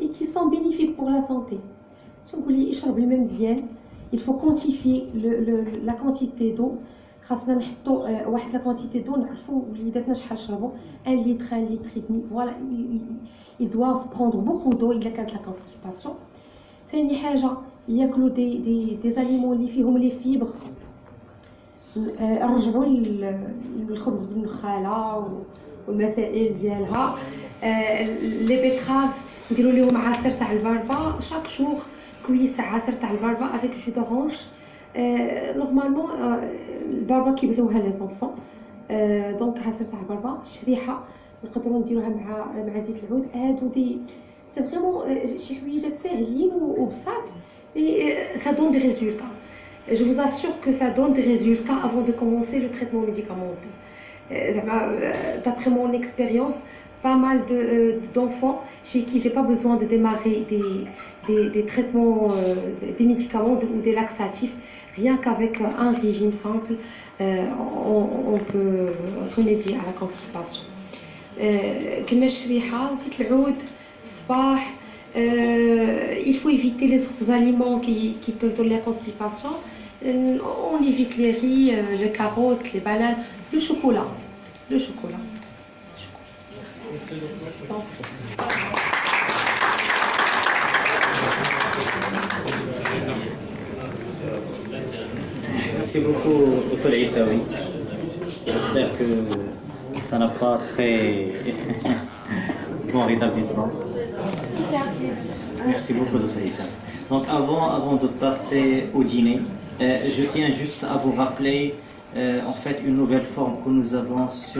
et qui sont bénéfiques pour la santé. Il faut quantifier la quantité d'eau. خاصنا نحطوا واحد لا كونتيتي دو نعرفوا وليداتنا شحال شربوا 1 لتر 1 لتر et demi فوالا ils doivent prendre beaucoup d'eau الا كانت لا كونستيباسيون. ثاني حاجه ياكلوا دي اليمون اللي فيهم لي فيبر، نرجعوا للخبز بالنخاله والمسائل ديالها. لي بيتراف نديروا لهم عصير تاع الباربا شاك جور، كويس تاع عصير تاع الباربا افيك جو دورانج. نورمالمون الباربا كيبغيوها لي زونفون، دونك عصير تاع الباربا شريحه نقدروا نديروها مع زيت العود. هادو دي سي فريمون شي حويجات ساهلين وبساط et ça donne des résultats. Je vous assure que ça donne des résultats avant de commencer le traitement médicamenteux. D'après mon expérience, pas mal d'enfants chez qui j'ai pas besoin de démarrer des traitements, des médicaments ou des laxatifs, rien qu'avec un régime simple, on peut remédier à la constipation. كنا الشريحة زيت العود الصباح. Il faut éviter les autres aliments qui peuvent donner la constipation. On évite les riz, les carottes, les bananes, le chocolat. Le chocolat. Merci beaucoup, Dr. Issaoui. J'espère que ça n'a pas très bon rétablissement. Merci beaucoup, Dr. Issaoui. Donc, avant de passer au dîner, je tiens juste à vous rappeler en fait une nouvelle forme que nous avons sur